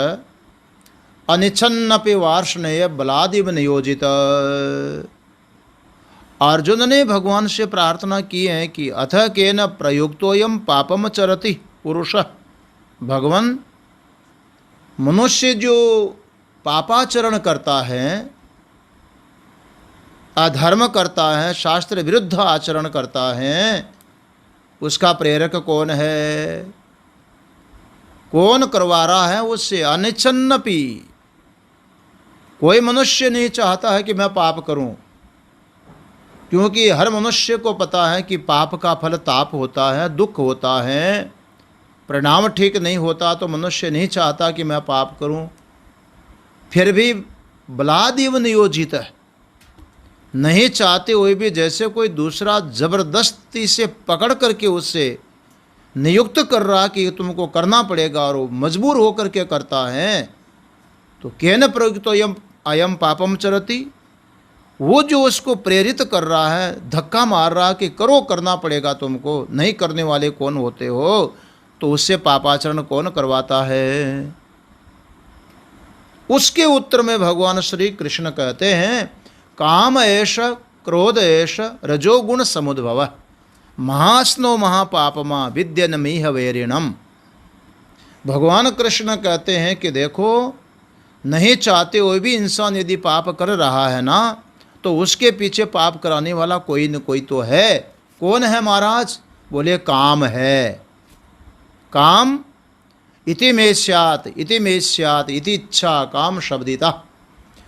अनिच्छन्नपि वार्ष्णेय बलादिव नियोजित। अर्जुन ने भगवान से प्रार्थना की है कि अथ केन प्रयुक्तोयम पापम चरति पुरुष। भगवान, मनुष्य जो पापाचरण करता है, अधर्म करता है, शास्त्र विरुद्ध आचरण करता है, उसका प्रेरक कौन है? कौन करवा रहा है उससे? अनिच्छन्नपि, कोई मनुष्य नहीं चाहता है कि मैं पाप करूं, क्योंकि हर मनुष्य को पता है कि पाप का फल ताप होता है, दुख होता है, परिणाम ठीक नहीं होता, तो मनुष्य नहीं चाहता कि मैं पाप करूं। फिर भी बलादिव नियोजित है, नहीं चाहते हुए भी जैसे कोई दूसरा जबरदस्ती से पकड़ करके उससे नियुक्त कर रहा कि तुमको करना पड़ेगा, और वो मजबूर होकर के करता है। तो केन प्रयुक्तो अयम पापम चरति, वो जो उसको प्रेरित कर रहा है, धक्का मार रहा कि करो, करना पड़ेगा तुमको, नहीं करने वाले कौन होते हो, तो उससे पापाचरण कौन करवाता है? उसके उत्तर में भगवान श्री कृष्ण कहते हैं, काम एष क्रोध एष रजोगुण समुद्भव महास्नो महापापमा विद्यन मीह वैरिणम। भगवान कृष्ण कहते हैं कि देखो, नहीं चाहते हुए भी इंसान यदि पाप कर रहा है ना, तो उसके पीछे पाप कराने वाला कोई न कोई तो है। कौन है महाराज? बोले काम है। काम इति में स्यात् इति इच्छा काम शब्दिता।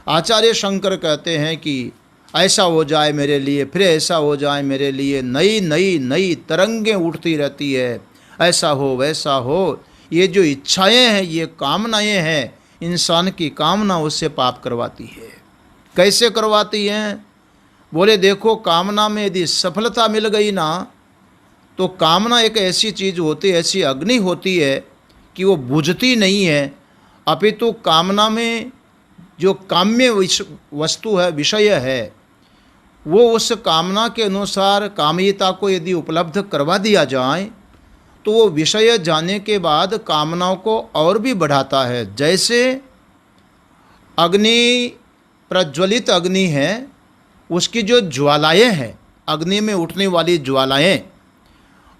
आचार्य शंकर कहते हैं कि ऐसा हो जाए मेरे लिए, फिर ऐसा हो जाए मेरे लिए, नई नई नई तरंगें उठती रहती है, ऐसा हो वैसा हो। ये जो इच्छाएं हैं, ये कामनाएं हैं, इंसान की कामना उससे पाप करवाती है। कैसे करवाती हैं? बोले देखो, कामना में यदि सफलता मिल गई ना, तो कामना एक ऐसी चीज़ होती है, ऐसी अग्नि होती है कि वो बुझती नहीं है, अपितु कामना में जो काम्य वस्तु है, विषय है, वो उस कामना के अनुसार काम्यता को यदि उपलब्ध करवा दिया जाए, तो वो विषय जाने के बाद कामनाओं को और भी बढ़ाता है। जैसे अग्नि, प्रज्वलित अग्नि है, उसकी जो ज्वालाएं हैं, अग्नि में उठने वाली ज्वालाएं,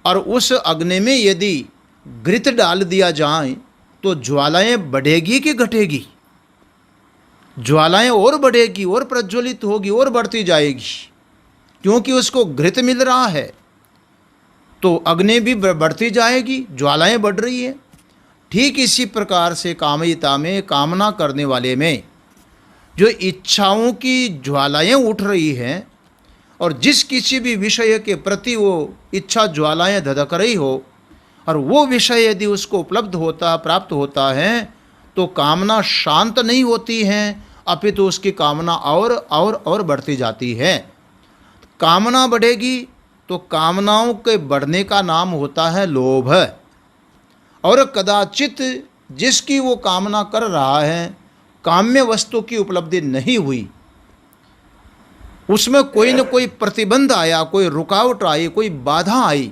और उस अग्नि में यदि घृत डाल दिया जाए तो ज्वालाएं बढ़ेगी कि घटेगी? ज्वालाएं और बढ़ेगी, और प्रज्वलित होगी, और बढ़ती जाएगी, क्योंकि उसको घृत मिल रहा है, तो अग्नि भी बढ़ती जाएगी, ज्वालाएं बढ़ रही है। ठीक इसी प्रकार से कामयिता में, कामना करने वाले में जो इच्छाओं की ज्वालाएं उठ रही हैं, और जिस किसी भी विषय के प्रति वो इच्छा ज्वालाएं धधक रही हो, और वो विषय यदि उसको उपलब्ध होता, प्राप्त होता है, तो कामना शांत नहीं होती है, अपितु उसकी कामना और बढ़ती जाती है। कामना बढ़ेगी तो कामनाओं के बढ़ने का नाम होता है लोभ। और कदाचित जिसकी वो कामना कर रहा है, काम्य वस्तु की उपलब्धि नहीं हुई, उसमें कोई न कोई प्रतिबंध आया, कोई रुकावट आई, कोई बाधा आई,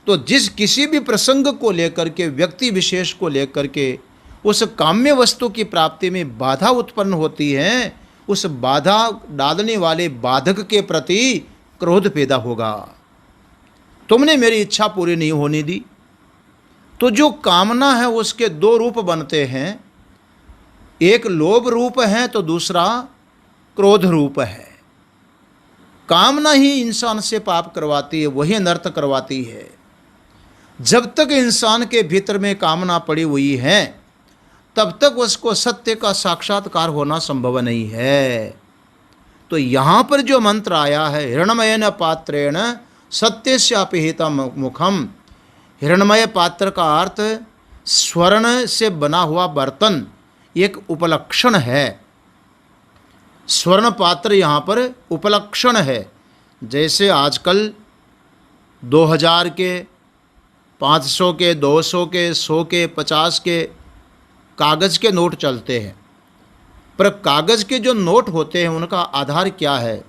तो जिस किसी भी प्रसंग को लेकर के, व्यक्ति विशेष को लेकर के उस काम्य वस्तु की प्राप्ति में बाधा उत्पन्न होती है, उस बाधा डालने वाले बाधक के प्रति क्रोध पैदा होगा। तुमने मेरी इच्छा पूरी नहीं होने दी। तो जो कामना है उसके दो रूप बनते हैं, एक लोभ रूप है तो दूसरा क्रोध रूप है। कामना ही इंसान से पाप करवाती है, वही अनर्थ करवाती है। जब तक इंसान के भीतर में कामना पड़ी हुई है, तब तक उसको सत्य का साक्षात्कार होना संभव नहीं है। तो यहाँ पर जो मंत्र आया है, हिरण्मयेन पात्रेण सत्यस्यापिहितं मुखम, हिरण्मय पात्र का अर्थ स्वर्ण से बना हुआ बर्तन एक उपलक्षण है। स्वर्ण पात्र यहाँ पर उपलक्षण है। जैसे आजकल 2000 के, 500 के, 200 के, 100 के, 50 के कागज़ के नोट चलते हैं, पर कागज़ के जो नोट होते हैं उनका आधार क्या है?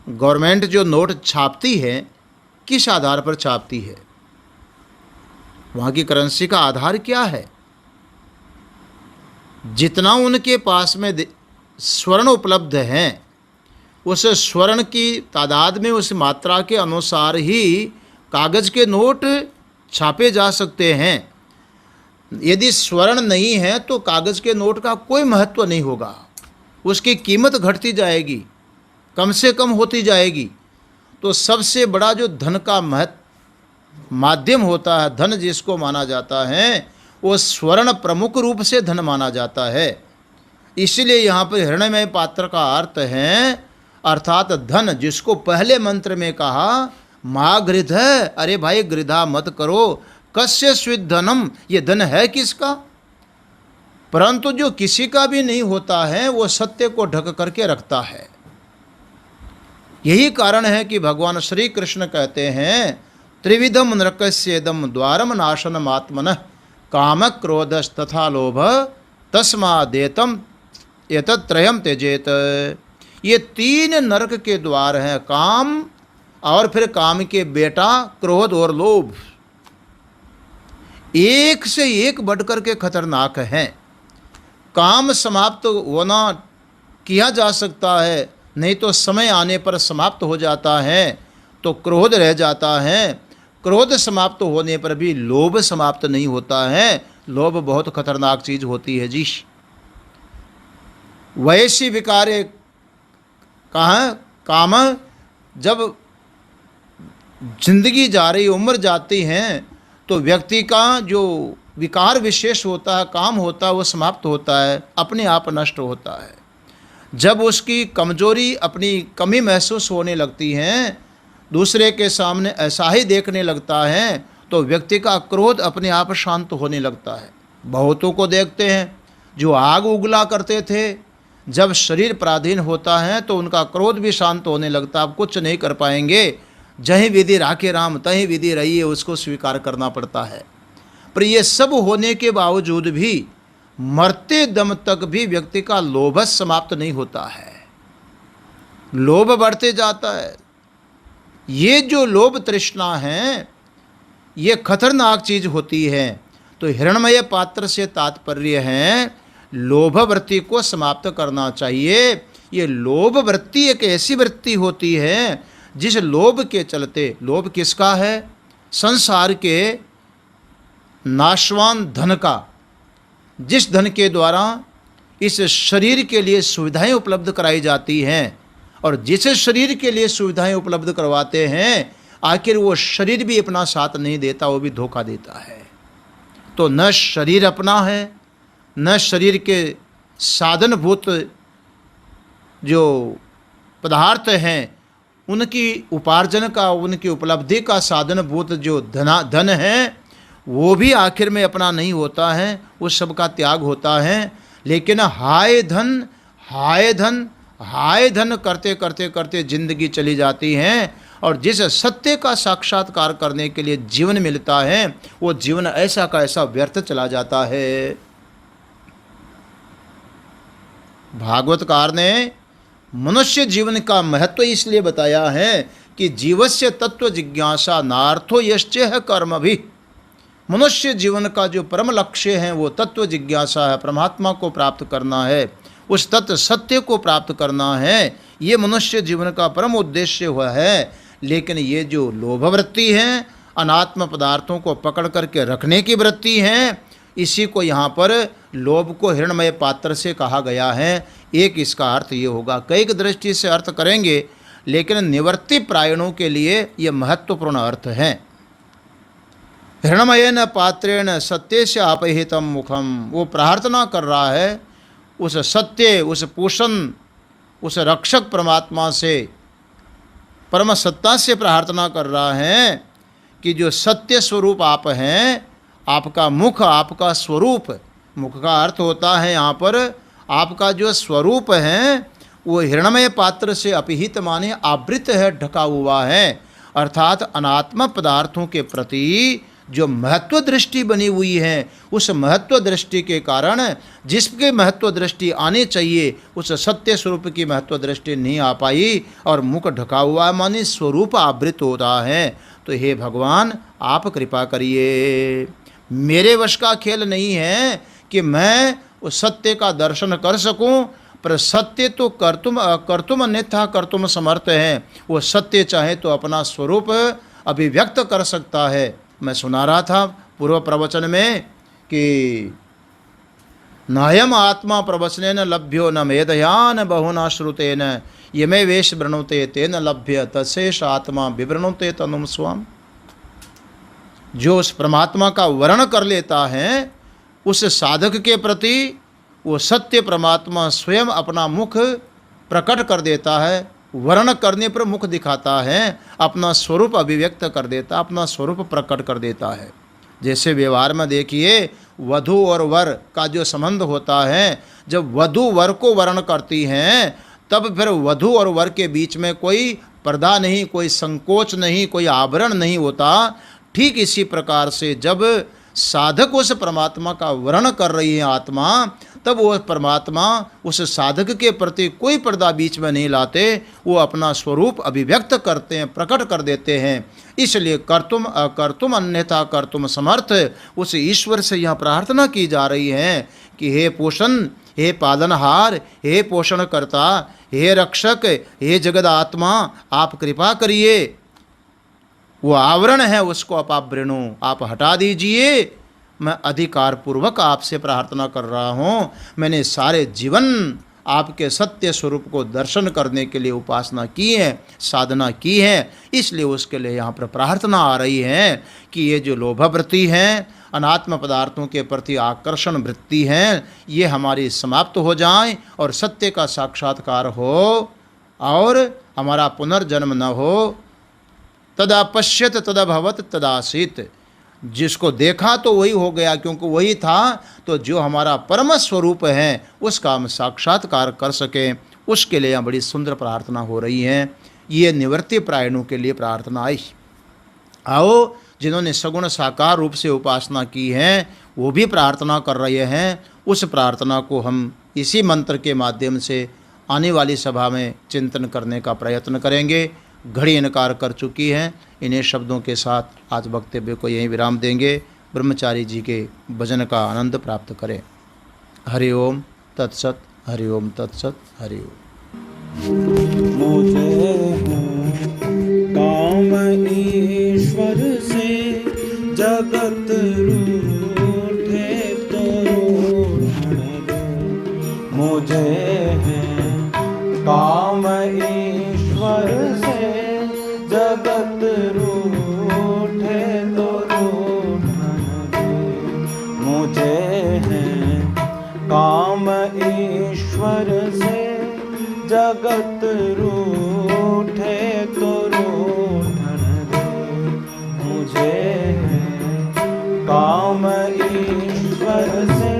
गवर्नमेंट जो नोट छापती है, किस आधार पर छापती है? वहाँ की करेंसी का आधार क्या है? जितना उनके पास में स्वर्ण उपलब्ध हैं, उस स्वर्ण की तादाद में, उस मात्रा के अनुसार ही कागज़ के नोट छापे जा सकते हैं। यदि स्वर्ण नहीं है तो कागज़ के नोट का कोई महत्व नहीं होगा, उसकी कीमत घटती जाएगी, कम से कम होती जाएगी। तो सबसे बड़ा जो धन का माध्यम होता है, धन जिसको माना जाता है, वो स्वर्ण प्रमुख रूप से धन माना जाता है। इसलिए यहाँ पर हिरण्मय पात्र का अर्थ है, अर्थात धन, जिसको पहले मंत्र में कहा माँ गृध, अरे भाई गृधा मत करो, कस्य स्विद धनम, ये धन है किसका? परंतु जो किसी का भी नहीं होता है वो सत्य को ढक करके रखता है। यही कारण है कि भगवान श्री कृष्ण कहते हैं, त्रिविधम नरकस्येदम द्वारम नाशनम आत्मनः काम क्रोधस तथा लोभ तस्मादेतम एतत्त्रयम त्यजेत। ये 3 नरक के द्वार हैं, काम, और फिर काम के बेटा क्रोध और लोभ, एक से एक बढ़कर के खतरनाक हैं। काम समाप्त होना किया जा सकता है, नहीं तो समय आने पर समाप्त हो जाता है, तो क्रोध रह जाता है। क्रोध समाप्त होने पर भी लोभ समाप्त नहीं होता है। लोभ बहुत खतरनाक चीज़ होती है जी। वैसी विकारे कहाँ काम, जब जिंदगी जा रही, उम्र जाती है, तो व्यक्ति का जो विकार विशेष होता है, काम होता है, वो समाप्त होता है, अपने आप नष्ट होता है। जब उसकी कमजोरी, अपनी कमी महसूस होने लगती है, दूसरे के सामने ऐसा ही देखने लगता है, तो व्यक्ति का क्रोध अपने आप शांत होने लगता है। बहुतों को देखते हैं जो आग उगला करते थे, जब शरीर पराधीन होता है तो उनका क्रोध भी शांत होने लगता है। आप कुछ नहीं कर पाएंगे, जहीं विधि राखे राम तहीं विधि रही है, उसको स्वीकार करना पड़ता है। पर ये सब होने के बावजूद भी मरते दम तक भी व्यक्ति का लोभ समाप्त नहीं होता है, लोभ बढ़ते जाता है। ये जो लोभ तृष्णा है, ये खतरनाक चीज होती है। तो हिरण्मय पात्र से तात्पर्य है लोभ वृत्ति को समाप्त करना चाहिए। ये लोभ वृत्ति एक ऐसी वृत्ति होती है जिस लोभ के चलते, लोभ किसका है? संसार के नाशवान धन का, जिस धन के द्वारा इस शरीर के लिए सुविधाएं उपलब्ध कराई जाती हैं, और जिस शरीर के लिए सुविधाएं उपलब्ध करवाते हैं, आखिर वो शरीर भी अपना साथ नहीं देता, वो भी धोखा देता है। तो न शरीर अपना है, न शरीर के साधनभूत जो पदार्थ हैं उनकी उपार्जन का, उनकी उपलब्धि का साधनभूत जो धन है, वो भी आखिर में अपना नहीं होता है, उस सब का त्याग होता है। लेकिन हाय धन हाय धन हाय धन करते करते करते जिंदगी चली जाती है, और जिस सत्य का साक्षात्कार करने के लिए जीवन मिलता है, वो जीवन ऐसा का ऐसा व्यर्थ चला जाता है। भागवतकार ने मनुष्य जीवन का महत्व इसलिए बताया है कि जीवस्य तत्व जिज्ञासा नार्थो यश्चेह कर्म भी। मनुष्य जीवन का जो परम लक्ष्य है वो तत्व जिज्ञासा है, परमात्मा को प्राप्त करना है, उस तत्व सत्य को प्राप्त करना है। ये मनुष्य जीवन का परम उद्देश्य हुआ है। लेकिन ये जो लोभ वृत्ति है, अनात्म पदार्थों को पकड़ करके रखने की वृत्ति है, इसी को यहाँ पर लोभ को हिरण्मय पात्र से कहा गया है। एक इसका अर्थ ये होगा, कई दृष्टि से अर्थ करेंगे, लेकिन निवृत्ति प्रायणों के लिए ये महत्वपूर्ण अर्थ है। हिरण्मयेन पात्रेण सत्य से आपहितम मुखम, वो प्रार्थना कर रहा है उस सत्य, उस पोषण, उस रक्षक परमात्मा से, परम सत्ता से प्रार्थना कर रहा है कि जो सत्य स्वरूप आप हैं, आपका मुख, आपका स्वरूप, मुख का अर्थ होता है यहाँ पर आपका जो स्वरूप है वो हिरण्मय पात्र से अपिहित माने आवृत है, ढका हुआ है। अर्थात अनात्म पदार्थों के प्रति जो महत्व दृष्टि बनी हुई है, उस महत्व दृष्टि के कारण जिसके महत्व दृष्टि आने चाहिए उस सत्य स्वरूप की महत्व दृष्टि नहीं आ पाई, और मुख ढका हुआ माने स्वरूप आवृत हो रहा है। तो हे भगवान आप कृपा करिए, मेरे वश का खेल नहीं है कि मैं उस सत्य का दर्शन कर सकूं। पर सत्य तो कर्तुम अन्यथा कर्तुम समर्थ है। वो सत्य चाहे तो अपना स्वरूप अभिव्यक्त कर सकता है। मैं सुना रहा था पूर्व प्रवचन में कि नायम आत्मा प्रवचनेन लभ्यो न मेधयान बहुना श्रुतेन यमे वेश वृणुते तेन लभ्य तशेष आत्मा विवृणुते तनुम स्वाम। जो उस परमात्मा का वर्ण कर लेता है उस साधक के प्रति वो सत्य परमात्मा स्वयं अपना मुख प्रकट कर देता है। वर्ण करने पर मुख दिखाता है, अपना स्वरूप अभिव्यक्त कर देता, अपना स्वरूप प्रकट कर देता है। जैसे व्यवहार में देखिए वधू और वर का जो संबंध होता है, जब वधू वर को वर्ण करती हैं तब फिर वधू और वर के बीच में कोई पर्दा नहीं, कोई संकोच नहीं, कोई आवरण नहीं होता। ठीक इसी प्रकार से जब साधक उस परमात्मा का वर्ण कर रही है आत्मा, तब वो परमात्मा उस साधक के प्रति कोई पर्दा बीच में नहीं लाते, वो अपना स्वरूप अभिव्यक्त करते हैं, प्रकट कर देते हैं। इसलिए कर्तुम अकर्तुम अन्यथा कर्तुम समर्थ उस ईश्वर से यह प्रार्थना की जा रही है कि हे पोषण, हे पालनहार, हे पोषण करता, हे रक्षक, हे जगद आत्मा, आप कृपा करिए। वो आवरण है उसको आप वृणु, आप हटा दीजिए। मैं अधिकार पूर्वक आपसे प्रार्थना कर रहा हूँ। मैंने सारे जीवन आपके सत्य स्वरूप को दर्शन करने के लिए उपासना की है, साधना की है, इसलिए उसके लिए यहाँ पर प्रार्थना आ रही है कि ये जो लोभ वृत्ति है, अनात्म पदार्थों के प्रति आकर्षण वृत्ति है, ये हमारी समाप्त हो जाए और सत्य का साक्षात्कार हो और हमारा पुनर्जन्म न हो। तदा पश्यत तदभवत तदासीत। जिसको देखा तो वही हो गया, क्योंकि वही था। तो जो हमारा परम स्वरूप है उसका हम साक्षात्कार कर सकें, उसके लिए यहाँ बड़ी सुंदर प्रार्थना हो रही है। ये निवृत्ति प्रायणों के लिए प्रार्थना आई। आओ, जिन्होंने सगुण साकार रूप से उपासना की है वो भी प्रार्थना कर रहे हैं। उस प्रार्थना को हम इसी मंत्र के माध्यम से आने वाली सभा में चिंतन करने का प्रयत्न करेंगे। घड़ी इनकार कर चुकी है। इन्हीं शब्दों के साथ आज वक्तव्य को यहीं विराम देंगे। ब्रह्मचारी जी के भजन का आनंद प्राप्त करें। हरि ओम तत्सत, हरि ओम तत्सत, हरि ओम। मुझे काम ईश्वर से जगत रूठे तो रूठने दो। मुझे काम ईश्वर से जगत रूठे तो रूठने दो। मुझे काम ईश्वर से जगत रूठे तो रूठन दे। मुझे काम ईश्वर से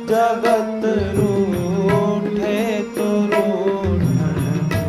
जगत रूठे तो रूठन दे।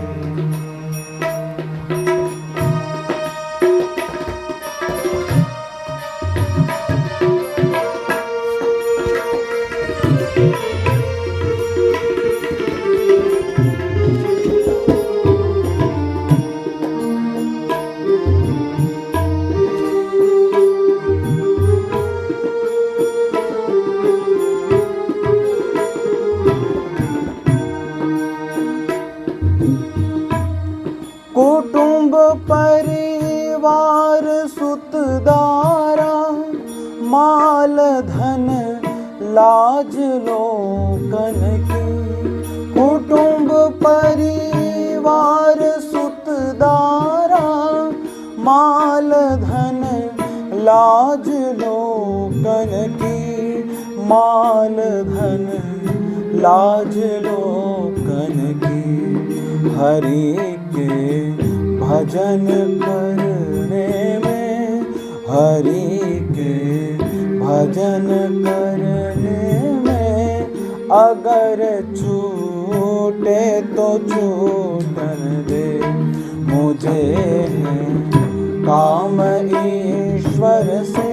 कुटुंब परिवार सुतदारा माल धन लाज लोकन की। कुटुंब परिवार सुतदारा माल धन लाज लोकन की। माल धन लाज लोकन की। हरि के भजन करने में, हरि के भजन करने में अगर छूटे तो छूटन दे। मुझे काम ईश्वर से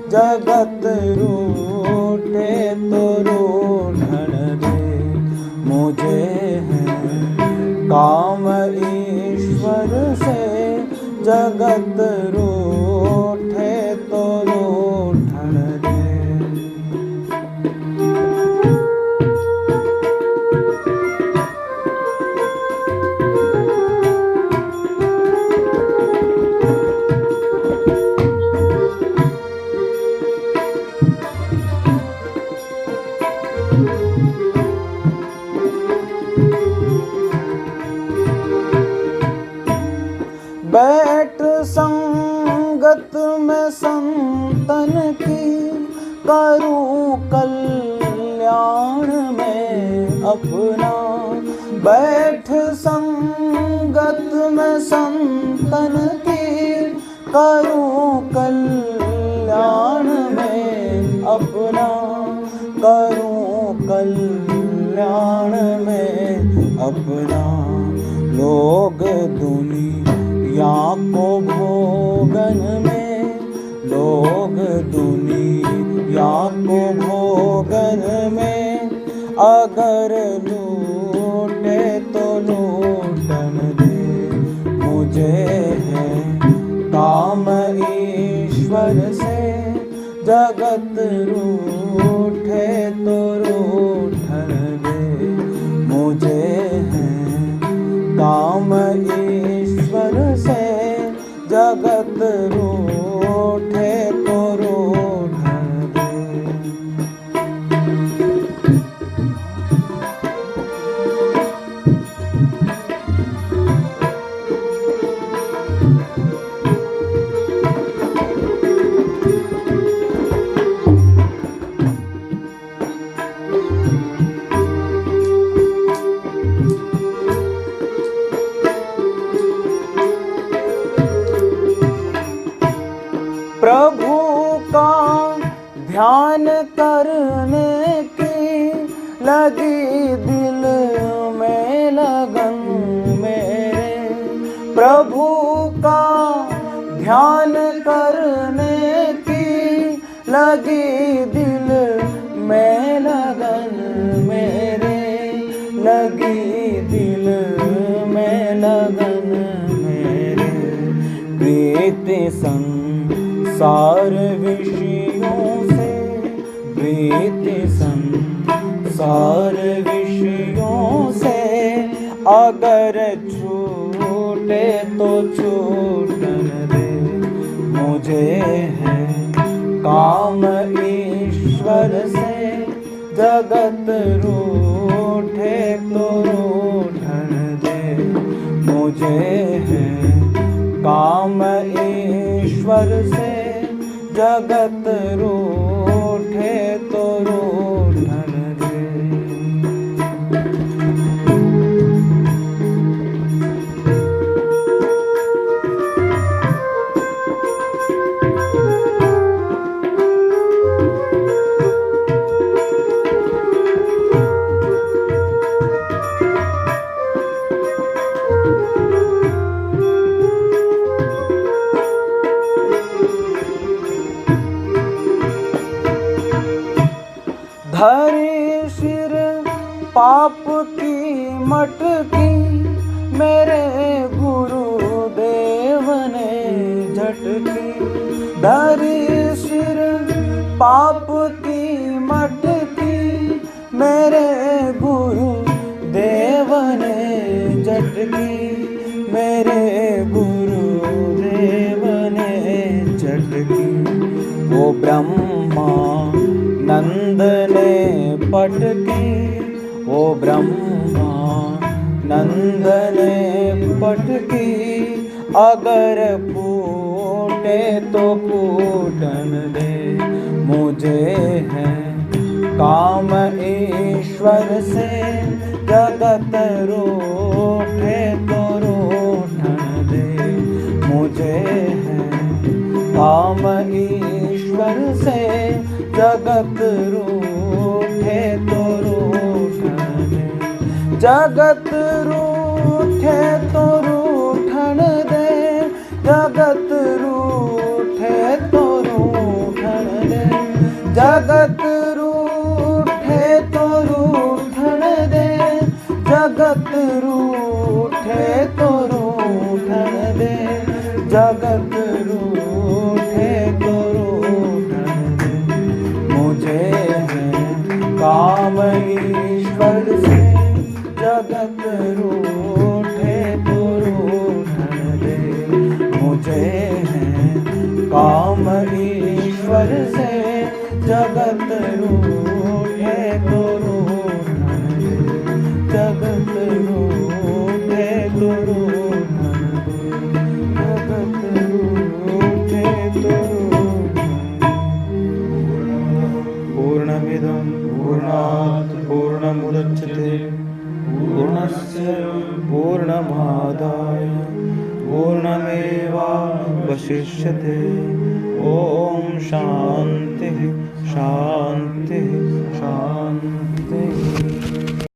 जगत रूठे तो रूठन दे। मुझे काम ईश्वर से जगत रूठे तो रूठन दे। बैठ संगत में संतन की, करूं कल्याण में अपना। बैठ संगत में संतन की, करूं कल्याण में अपना। करूं कल्याण में अपना। लोग दुनिया को भोगन में, लोग दुनिया को भोगन में, अगर लूटे तो लूटन दे। मुझे है काम ईश्वर से, जगत रूठे तो रूठन दे। मुझे है काम ईश्वर से, जगत रूठे तो रूठन दे। प्रभु का ध्यान करने की लगी दिल में लगन मेरे। प्रभु का ध्यान करने की लगी दिल में लगन मेरे। लगी दिल में लगन मेरे। प्रीति संसार विषयों से, प्रीति संसार विषयों से, अगर छूटे तो छूटन दे। मुझे है काम ईश्वर से, जगत रूठे तो रूठन दे। मुझे है काम ईश्वर से, जगत रूठे तो रूठन दे। धरी सिर पाप की मटकी, मेरे गुरुदेव ने झटकी। धरी सिर पाप की मटकी, मेरे गुरुदेव ने झटकी। मेरे गुरुदेव ने झटकी। वो ब्रह्मा नंद ने पटकी, वो ब्रह्मा नंद ने पटकी। अगर फूटे तो फूटन दे। मुझे है काम ईश्वर से, जगत रूठे तो रूठन दे। मुझे है काम ईश्वर से, जगत रूठे तो रूठन दे। जगत रूठे तो रूठन दे। जगत रूठे तो रूठन दे। जगत रूठे तो रूठन दे। जगत रूठे तो रूठन दे। जगत रूठे तो रूठन दे। मुझे है काम ईश्वर से, जगत रूठे तो रूठन दे। मुझे है काम ईश्वर से, जगत रूठे तो रूठन जगत रूठे तो रूठन दे, जगत रूठे तो पूर्णमिदं पूर्णात् पूर्णमुदच्यते पूर्णस्य पूर्णमादाय पूर्णमेवावशिष्यते। ॐ शान्तिः शान्तिः शान्तिः।